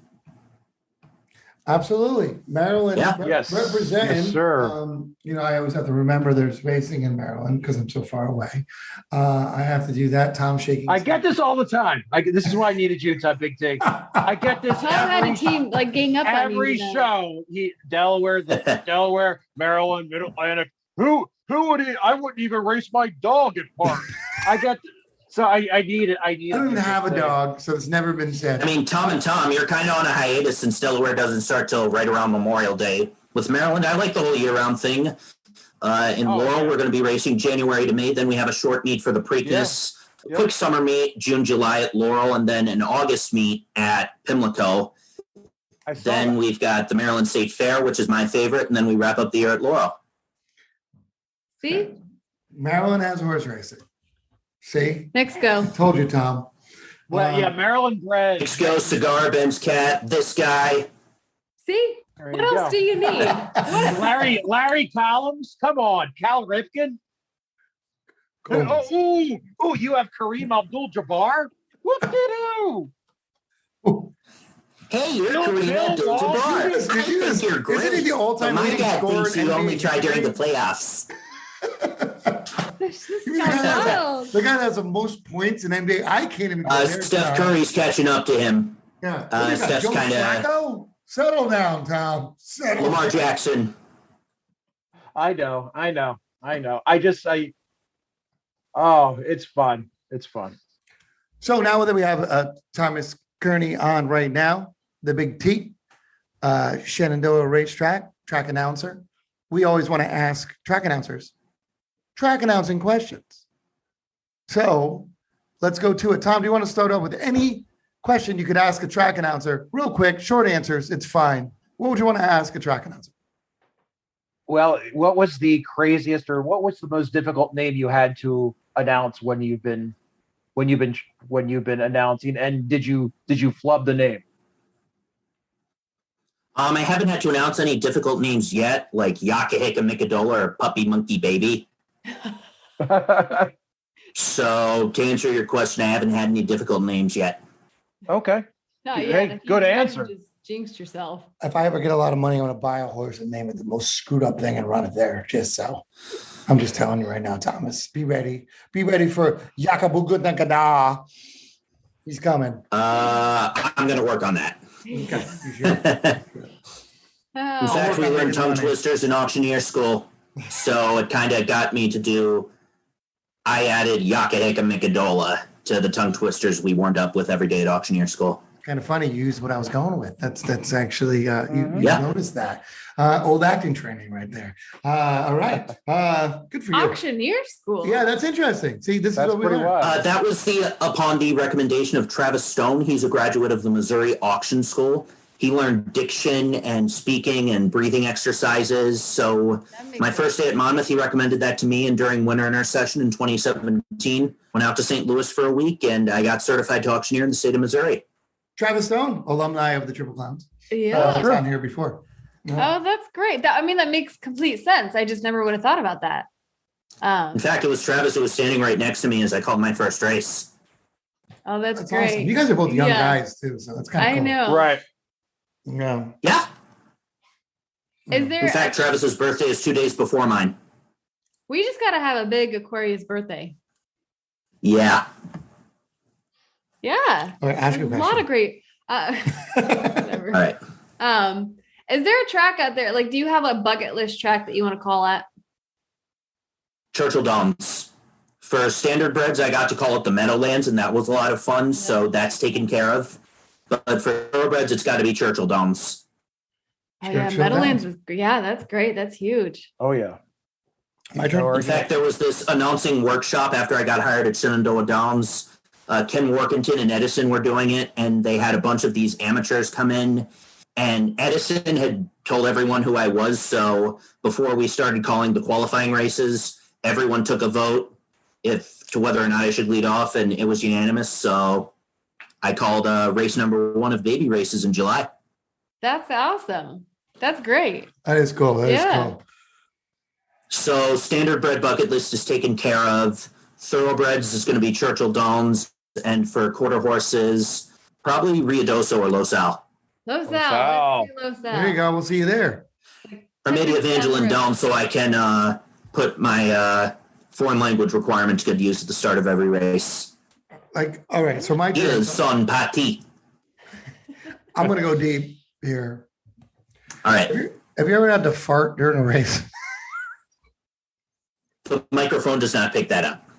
A: Absolutely. Maryland
C: Yeah.
B: Yes.
A: representing.
B: Yes, sir.
A: I always have to remember there's racing in Maryland because I'm so far away. I have to do that. Tom shaking.
B: I get this all the time. This is why I needed you, Todd Big T. I get this
D: Tom had a
B: every
D: team like gang up on you.
B: every
D: you know.
B: show. Delaware, Maryland, Middle Atlantic. Who would he? I wouldn't even race my dog at park. I get. So I need it. I need.
A: I don't have a dog, so it's never been said.
C: I mean, Tom and Tom, you're kind of on a hiatus since Delaware doesn't start till right around Memorial Day. With Maryland, I like the whole year-round thing. In Laurel, we're going to be racing January to May. Then we have a short meet for the Preakness,
B: Yeah.
C: quick summer meet, June, July at Laurel, and then an August meet at Pimlico.
B: I saw
C: Then
B: that.
C: we've got the Maryland State Fair, which is my favorite, and then we wrap up the year at Laurel.
D: See?
A: Maryland has horse racing. See?
D: Next go.
A: Told you, Tom.
B: Well, yeah, Maryland bred.
C: Next goes Cigar, Ben's Cat, this guy.
D: See?
B: There
D: What
B: you
D: else
B: go.
D: do you need?
B: Larry Collins? Come on, Cal Ripken? Oh, you have Kareem Abdul-Jabbar? Whoop-de-doo!
C: Hey, you're
B: Bill
C: Kareem Abdul-Jabbar.
A: Did
C: I
A: you
C: think you're great.
A: Isn't he the
C: But
A: all-time
C: my
A: leading
C: dad
A: scorer
C: thinks
A: in
C: you only
A: NBA
C: try during the
A: history?
C: playoffs.
D: This is
A: The guy has
D: wild.
A: the guy that has the most points in NBA. I can't even. compare to
C: Steph
A: Tom.
C: Curry's catching up to him.
A: Yeah.
C: Uh,
A: What do you got,
C: Steph's
A: Joe
C: kinda-
A: Flacco? Settle down, Tom. Settle
C: Lamar
A: down.
C: Jackson.
B: I know. It's fun. It's fun.
A: So now that we have Thomas Kearney on right now, the Big T, Shenandoah Racetrack, track announcer, we always want to ask track announcers track announcing questions. So let's go to it. Tom, do you want to start off with any question you could ask a track announcer? Real quick, short answers. It's fine. What would you want to ask a track announcer?
B: Well, what was the craziest or what was the most difficult name you had to announce when you've been announcing, and did you flub the name?
C: I haven't had to announce any difficult names yet, like Yakahika Mikadola or Puppy Monkey Baby. So to answer your question, I haven't had any difficult names yet.
B: Okay.
D: Not
B: Hey,
D: yet. If you
B: good
D: haven't
B: answer.
D: Just jinxed yourself.
A: If I ever get a lot of money, I'm going to buy a horse and name it the most screwed up thing and run it there. Just so. I'm just telling you right now, Thomas. Be ready. Be ready for Yakabugunankada. He's coming.
C: I'm going to work on that.
A: Okay. You should.
C: In
D: Oh,
C: fact, we
A: work on
C: learned
A: making
C: tongue
A: money.
C: twisters in auctioneer school. So it kind of got me to do, I added Yakahika Mikadola to the tongue twisters we warmed up with every day at auctioneer school.
A: Kind of funny. You used what I was going with. That's actually, you
C: Yeah.
A: noticed that. Old acting training right there. All right. Good for you.
D: auctioneer school.
A: Yeah, that's interesting. See, this
B: That's
A: is what we
B: pretty
A: learned.
B: wild.
C: That was upon the recommendation of Travis Stone. He's a graduate of the Missouri Auction School. he learned diction and speaking and breathing exercises. So my first day at Monmouth, he recommended that to me. And during winter intersession in 2017, went out to St. Louis for a week, and I got certified to auctioneer in the state of Missouri.
A: Travis Stone, alumni of the Triple Clowns.
D: Yeah.
A: Was on here before. Yeah.
D: Oh, that's great. That makes complete sense. I just never would have thought about that.
C: In fact, it was Travis who was standing right next to me as I called my first race.
D: Oh, that's
A: That's
D: great.
A: awesome. You guys are both young
D: Yeah.
A: guys too, so that's kind of
D: I
A: cool.
D: know.
B: Right.
A: Yeah.
C: Yeah.
D: Is there?
C: In fact, Travis's birthday is 2 days before mine.
D: We just got to have a big Aquarius birthday.
C: Yeah.
D: Yeah.
A: All right, ask
D: There's
A: your
D: a lot of
A: question.
D: great. Whatever.
C: All right.
D: Is there a track out there? Like, do you have a bucket list track that you want to call at?
C: Churchill Downs. For standard breds, I got to call it the Meadowlands, and that was a lot of fun. So that's taken care of. But for thoroughbreds, it's got to be Churchill Downs.
D: Oh, yeah,
A: Churchill
D: Meadowlands
A: Downs.
D: is, yeah, that's great. That's huge.
B: Oh yeah.
A: My turn.
C: In fact, there was this announcing workshop after I got hired at Shenandoah Downs. Ken Workington and Edison were doing it, and they had a bunch of these amateurs come in. And Edison had told everyone who I was. So before we started calling the qualifying races, everyone took a vote to whether or not I should lead off, and it was unanimous. So I called race number 1 of baby races in July.
D: That's awesome. That's great.
A: That is cool. That is
D: Yeah.
A: cool.
C: So standard bred bucket list is taken care of. Thoroughbreds is going to be Churchill Downs, and for quarter horses, probably Riadoso or Los Al.
D: Los
B: Los
D: Al.
B: Al.
D: Let's do Los Al.
A: There you go. We'll see you there.
C: Or maybe
D: 10%
C: Evangeline
D: risk.
C: Downs, so I can put my foreign language requirement to get used at the start of every race.
A: Like, all right. So my turn.
C: Ils sont partis.
A: I'm gonna go deep here.
C: All right.
A: Have you ever had to fart during a race?
C: The microphone does not pick that up.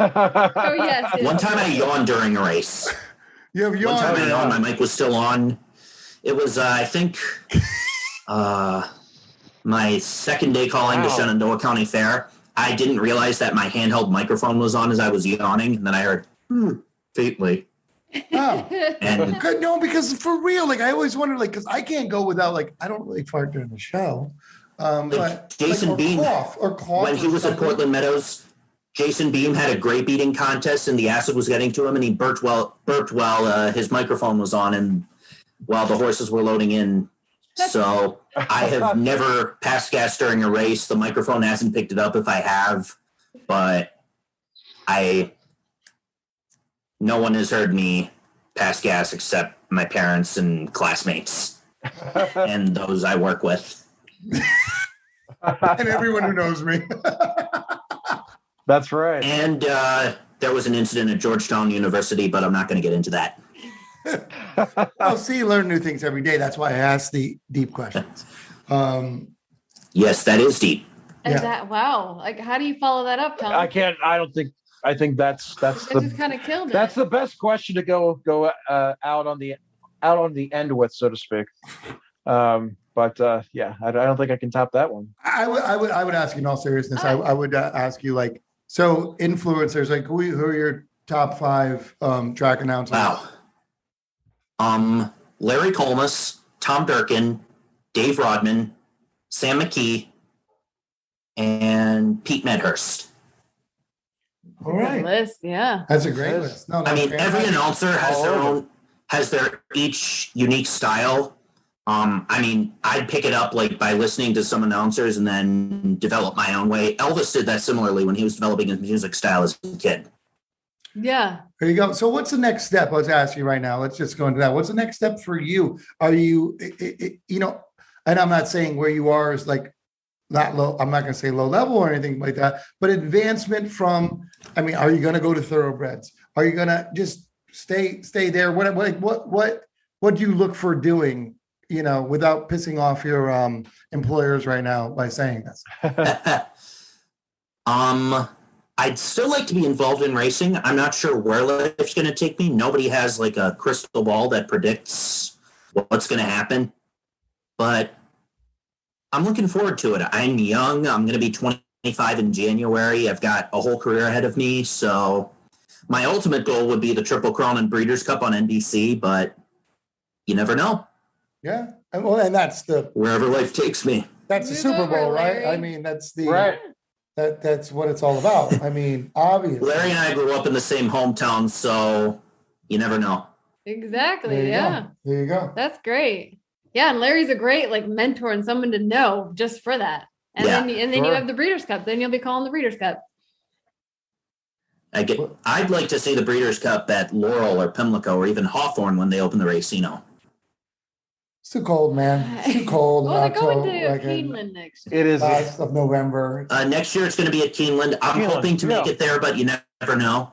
D: Oh, yes.
C: One time I yawned during a race.
A: You have
C: One time I
A: yawned.
C: yawned, my mic was still on. It was, I think, my second day calling to
B: Wow.
C: Shenandoah County Fair. I didn't realize that my handheld microphone was on as I was yawning, and then I heard, faintly.
A: Oh.
C: And
A: Good, no, because for real, like I always wondered, like, because I can't go without, like, I don't really fart during the show. But
C: Jason
A: like,
C: Beam,
A: or cough
C: when he
A: or
C: was at
A: something.
C: Portland Meadows, Jason Beam had a grape eating contest, and the acid was getting to him, and he burped while his microphone was on, and while the horses were loading in. So I have never passed gas during a race. The microphone hasn't picked it up if I have, but no one has heard me pass gas except my parents and classmates and those I work with.
A: And everyone who knows me.
B: That's right.
C: And there was an incident at Georgetown University, but I'm not going to get into that.
A: Well, see, you learn new things every day. That's why I ask the deep questions.
C: Yes, that is deep.
D: And
A: Yeah.
D: that, wow. Like, how do you follow that up, Tom?
B: I think that's
D: That just
B: the
D: kind of killed it.
B: that's the best question to go out on the end with, so to speak. But yeah, I don't think I can top that one.
A: I would ask you in all seriousness.
D: Oh.
A: I would ask you, like, so influencers, like who are your top 5 track announcers?
C: Wow. Larry Colmus, Tom Durkin, Dave Rodman, Sam McKee, and Pete Medhurst.
A: All
D: Good
A: right.
D: list. Yeah.
A: That's a great
B: Yes.
A: list. No,
C: I mean,
A: that's
C: every
A: fantastic.
C: announcer has their each unique style. I mean, I'd pick it up like by listening to some announcers and then develop my own way. Elvis did that similarly when he was developing his music style as a kid.
D: Yeah.
A: There you go. So what's the next step? Let's ask you right now. Let's just go into that. What's the next step for you? Are you, you know, and I'm not saying where you are is like not low. I'm not going to say low level or anything like that, but advancement from, I mean, are you going to go to thoroughbreds? Are you going to just stay there? What do you look for doing, you know, without pissing off your employers right now by saying this?
C: I'd still like to be involved in racing. I'm not sure where life's going to take me. Nobody has like a crystal ball that predicts what's going to happen, but I'm looking forward to it. I'm young. I'm going to be 25 in January. I've got a whole career ahead of me. So my ultimate goal would be the Triple Crown and Breeders' Cup on NBC, but you never know.
A: Yeah. And that's the
C: Wherever life takes me.
A: That's the
D: Move
A: Super
D: over,
A: Bowl, right?
D: Larry.
A: I mean, that's the
B: Right.
A: that's what it's all about. I mean, obviously.
C: Larry and I grew up in the same hometown, so you never know.
D: Exactly.
A: There you
D: Yeah.
A: go. There you go.
D: That's great. Yeah, and Larry's a great like mentor and someone to know just for that. And
C: Yeah.
D: then you
B: Sure.
D: have the Breeders' Cup. Then you'll be calling the Breeders' Cup.
C: I'd like to see the Breeders' Cup at Laurel or Pimlico or even Hawthorne when they open the Racino.
A: It's too cold, man. It's too cold.
D: Well, they're going
A: October,
D: to
A: like
D: Keeneland next year.
B: It is.
A: last of November.
C: Next year it's going to be at Keeneland. I'm
B: Keeneland,
C: hoping to make
B: yeah.
C: it there, but you never know.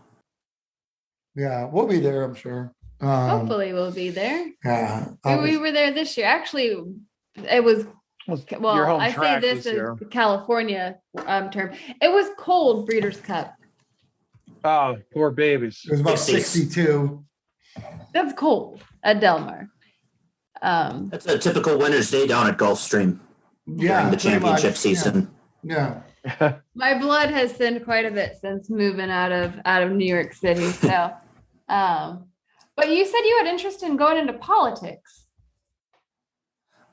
A: Yeah, we'll be there, I'm sure.
D: Hopefully we'll be there.
A: Yeah.
D: We were there this year. Actually, it was
B: Your
D: well,
B: home
D: I say
B: track
D: this
B: this year.
D: as the California term. It was cold Breeders' Cup.
B: Oh, poor babies.
A: It was about
C: 60s.
A: 62.
D: That's cold at Del Mar.
C: That's a typical winter's day down at Gulfstream
A: Yeah.
C: during the
A: pretty much,
C: championship season.
A: Yeah.
D: My blood has thinned quite a bit since moving out of New York City. So, but you said you had interest in going into politics.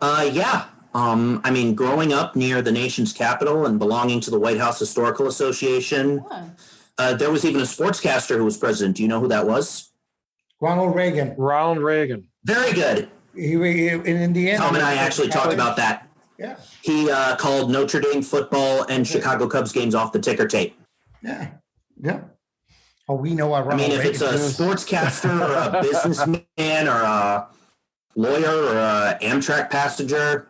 C: Yeah. I mean, growing up near the nation's capital and belonging to the White House Historical Association,
D: Huh.
C: there was even a sportscaster who was president. Do you know who that was?
A: Ronald Reagan.
B: Ronald Reagan.
C: Very good.
A: He in Indiana.
C: Tom and I actually talked about that.
A: Yeah.
C: He called Notre Dame football and Chicago Cubs games off the ticker tape.
A: Yeah. Yeah. Oh, we know our
C: I
A: Ronald
C: mean, if it's a
A: Reagan.
C: sportscaster or a businessman or a lawyer or a Amtrak passenger,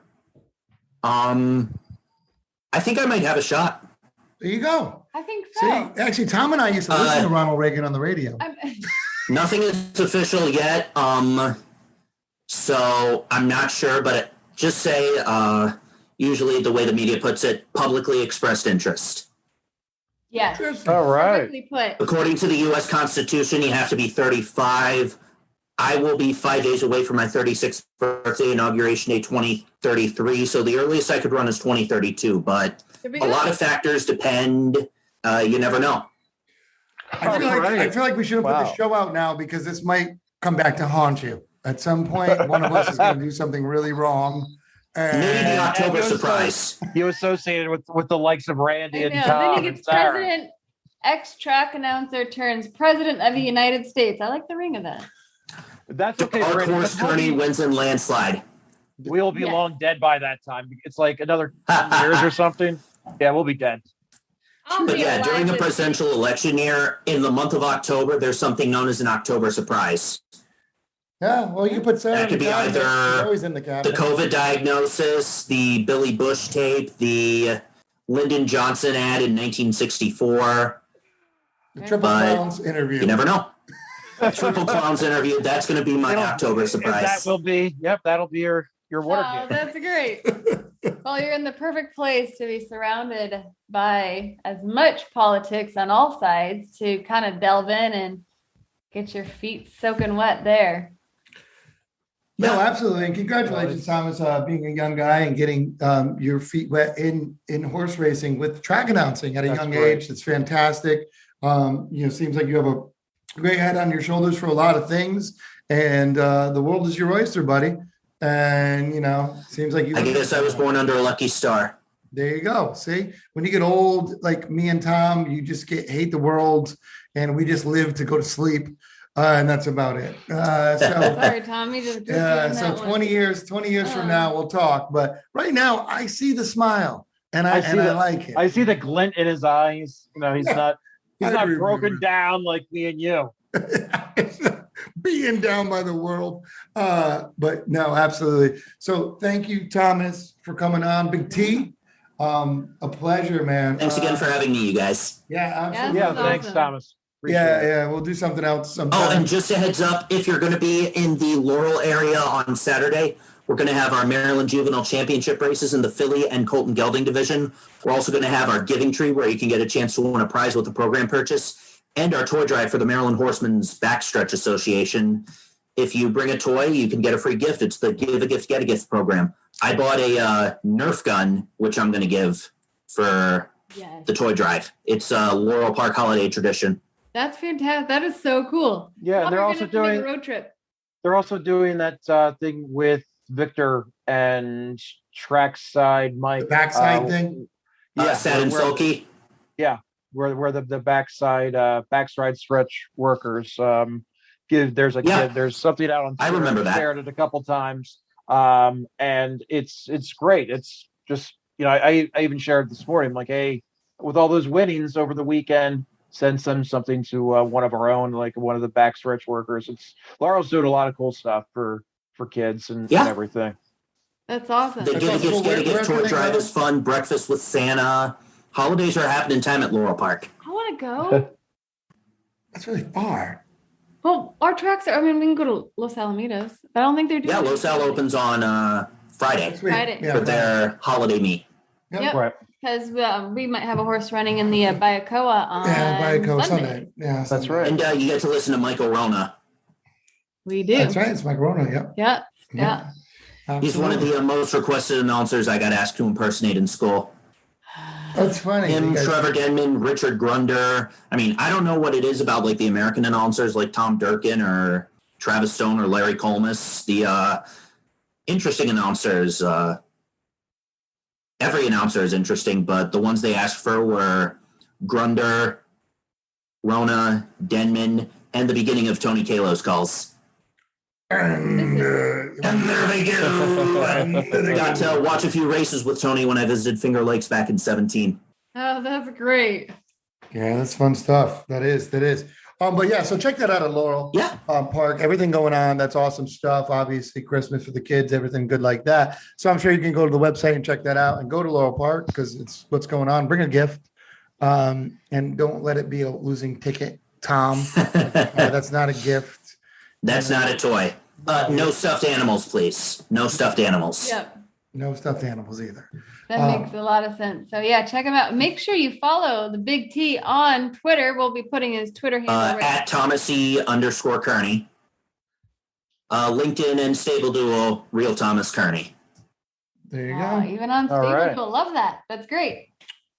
C: I think I might have a shot.
A: There you go.
D: I think
A: See,
D: so.
A: actually, Tom and I used to listen to Ronald Reagan on the radio.
C: Nothing is official yet, so I'm not sure, but just say, usually the way the media puts it, publicly expressed interest.
D: Yes.
B: All right.
D: Perfectly put.
C: According to the U.S. Constitution, you have to be 35. I will be 5 days away from my 36th birthday, inauguration day 2033, so the earliest I could run is 2032, but
D: Should be
C: a
D: good.
C: lot of factors depend. You never know.
A: I feel like we should have put
B: Wow.
A: the show out now because this might come back to haunt you. At some point, one of us is going to do something really wrong.
C: Maybe the
A: And
C: October
B: it was
C: surprise.
B: You associated with the likes of Randy
D: I
B: and
D: know.
B: Tom
D: Then he
B: and
D: gets
B: Sarah.
D: president, ex-track announcer turns president of the United States. I like the ring of that.
B: That's
C: The
B: okay,
C: dark
B: Randy.
C: horse
B: because
C: Kearney wins in landslide.
B: We'll be
D: Yes.
B: long dead by that time. It's like another 10 years or something. Yeah, we'll be dead.
D: I'll
C: But
D: be
C: yeah,
D: alive
C: during the
D: to-
C: presidential election year, in the month of October, there's something known as an October surprise.
A: yeah, well, you put Sarah
C: That
A: in
C: could
A: the
C: be
A: cabinet.
C: either
A: She's always in the
C: The
A: cabinet.
C: COVID diagnosis, the Billy Bush tape, the Lyndon Johnson ad in 1964.
A: The Triple
C: But
A: Crowns interview.
C: You never know. Triple Clowns interview. That's going to be my
B: It'll-
C: October surprise.
B: That will be. Yep, that'll be your
D: Oh,
B: Watergate.
D: that's great. Well, you're in the perfect place to be surrounded by as much politics on all sides to kind of delve in and get your feet soaking wet there.
A: No, absolutely. And congratulations, Thomas, being a young guy and getting your feet wet in horse racing with track announcing at a
B: That's
A: young
B: great.
A: age. It's fantastic. Seems like you have a great head on your shoulders for a lot of things. And the world is your oyster, buddy. And, seems like you.
C: I guess I was born under a lucky star.
A: There you go. See, when you get old, like me and Tom, you just hate the world, and we just live to go to sleep, and that's about it.
D: Sorry, Tommy. Just
A: So 20 years from now, we'll talk. But right now, I see the smile, and I like it.
B: I see the glint in his eyes. He's not
A: I remember.
B: broken down like me and you.
A: Being down by the world. But no, absolutely. So thank you, Thomas, for coming on. Big T, a pleasure, man.
C: Thanks again for having me, you guys.
A: Yeah, absolutely.
B: Yeah,
D: That's
B: thanks,
D: awesome.
B: Thomas. Appreciate it.
A: Yeah, we'll do something else sometime.
C: Oh, and just a heads up, if you're going to be in the Laurel area on Saturday, we're going to have our Maryland Juvenile Championship races in the Philly and Colton Gelding division. We're also going to have our Giving Tree, where you can get a chance to win a prize with a program purchase, and our toy drive for the Maryland Horsemen's Backstretch Association. If you bring a toy, you can get a free gift. It's the Give a Gift, Get a Gift program. I bought a Nerf gun, which I'm going to give for
D: Yes.
C: the toy drive. It's a Laurel Park holiday tradition.
D: That's fantastic. That is so cool.
B: Yeah,
D: Well,
B: they're
D: we're
B: also
D: gonna have to make
B: doing.
D: a road trip.
B: They're also doing that thing with Victor and Trackside Mike.
A: The backside thing?
C: Sad and sulky.
B: Where the backside stretch workers there's a kid, there's something out on Twitter.
C: I remember that.
B: Shared it a couple times. And it's great. It's just, I even shared this morning. I'm like, hey, with all those winnings over the weekend, send something to one of our own, like one of the backstretch workers. Laurel's doing a lot of cool stuff for kids and everything.
D: That's awesome.
C: The Get a Gift Tour Drive is fun. Breakfast with Santa. Holidays are happening time at Laurel Park.
D: I want to go.
A: That's really far.
D: Well, our tracks are, we can go to Los Alamitos, but I don't think they're doing it.
C: Los Al opens on Friday
D: Friday.
C: with their holiday meet.
D: Yep.
B: Right.
D: Because we might have a horse running in the Bayacoa on Sunday.
A: Yeah,
B: That's right.
C: And you get to listen to Michael Rona.
D: We do.
A: That's right. It's Mike Rona. Yep.
D: Yeah.
C: He's one of the most requested announcers I got asked to impersonate in school.
A: That's funny.
C: Him, Trevor Denman, Richard Grunder. I don't know what it is about like the American announcers like Tom Durkin or Travis Stone or Larry Colmus. The interesting announcers. Every announcer is interesting, but the ones they asked for were Grunder, Rona, Denman, and the beginning of Tony Kalo's calls.
A: And there they go.
C: Got to watch a few races with Tony when I visited Finger Lakes back in 2017.
D: Oh, that's great.
A: Yeah, that's fun stuff. That is. But yeah, so check that out at Laurel Park. Everything going on. That's awesome stuff. Obviously, Christmas for the kids, everything good like that. So I'm sure you can go to the website and check that out and go to Laurel Park because it's what's going on. Bring a gift and don't let it be a losing ticket, Tom. That's not a gift.
C: That's not a toy. No stuffed animals, please. No stuffed animals.
D: Yep.
A: No stuffed animals either.
D: That makes a lot of sense. So yeah, check him out. Make sure you follow the Big T on Twitter. We'll be putting his Twitter handle
C: at Thomasy_Kearney. LinkedIn and Stable Duo, Real Thomas Kearney.
A: There you go.
D: Even on Stable,
B: right.
D: Duo. Love that. That's great.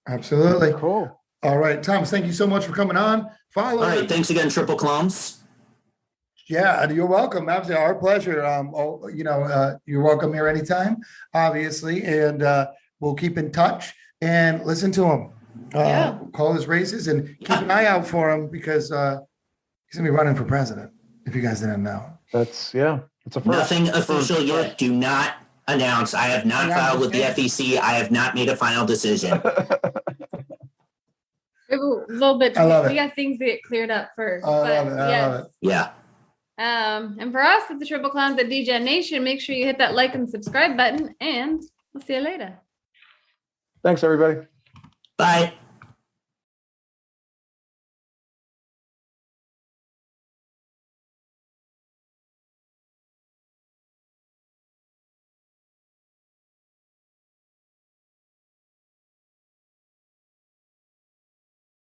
A: Absolutely.
B: Cool.
A: All right, Thomas, thank you so much for coming on. Follow.
C: All right, thanks again, Triple Clones.
A: Yeah, you're welcome. Absolutely, our pleasure. You're welcome here anytime, obviously, and we'll keep in touch and listen to him. Call his races and keep an eye out for him because he's gonna be running for president. If you guys didn't know,
B: it's a first.
C: Nothing official yet. Do not announce. I have not filed with the FEC. I have not made a final decision.
D: A little bit.
A: I love it.
D: We got things to get cleared up first.
A: I love it.
C: Yeah.
D: And for us at the Triple Clowns at Degen Nation, make sure you hit that like and subscribe button, and we'll see you later.
B: Thanks, everybody.
C: Bye.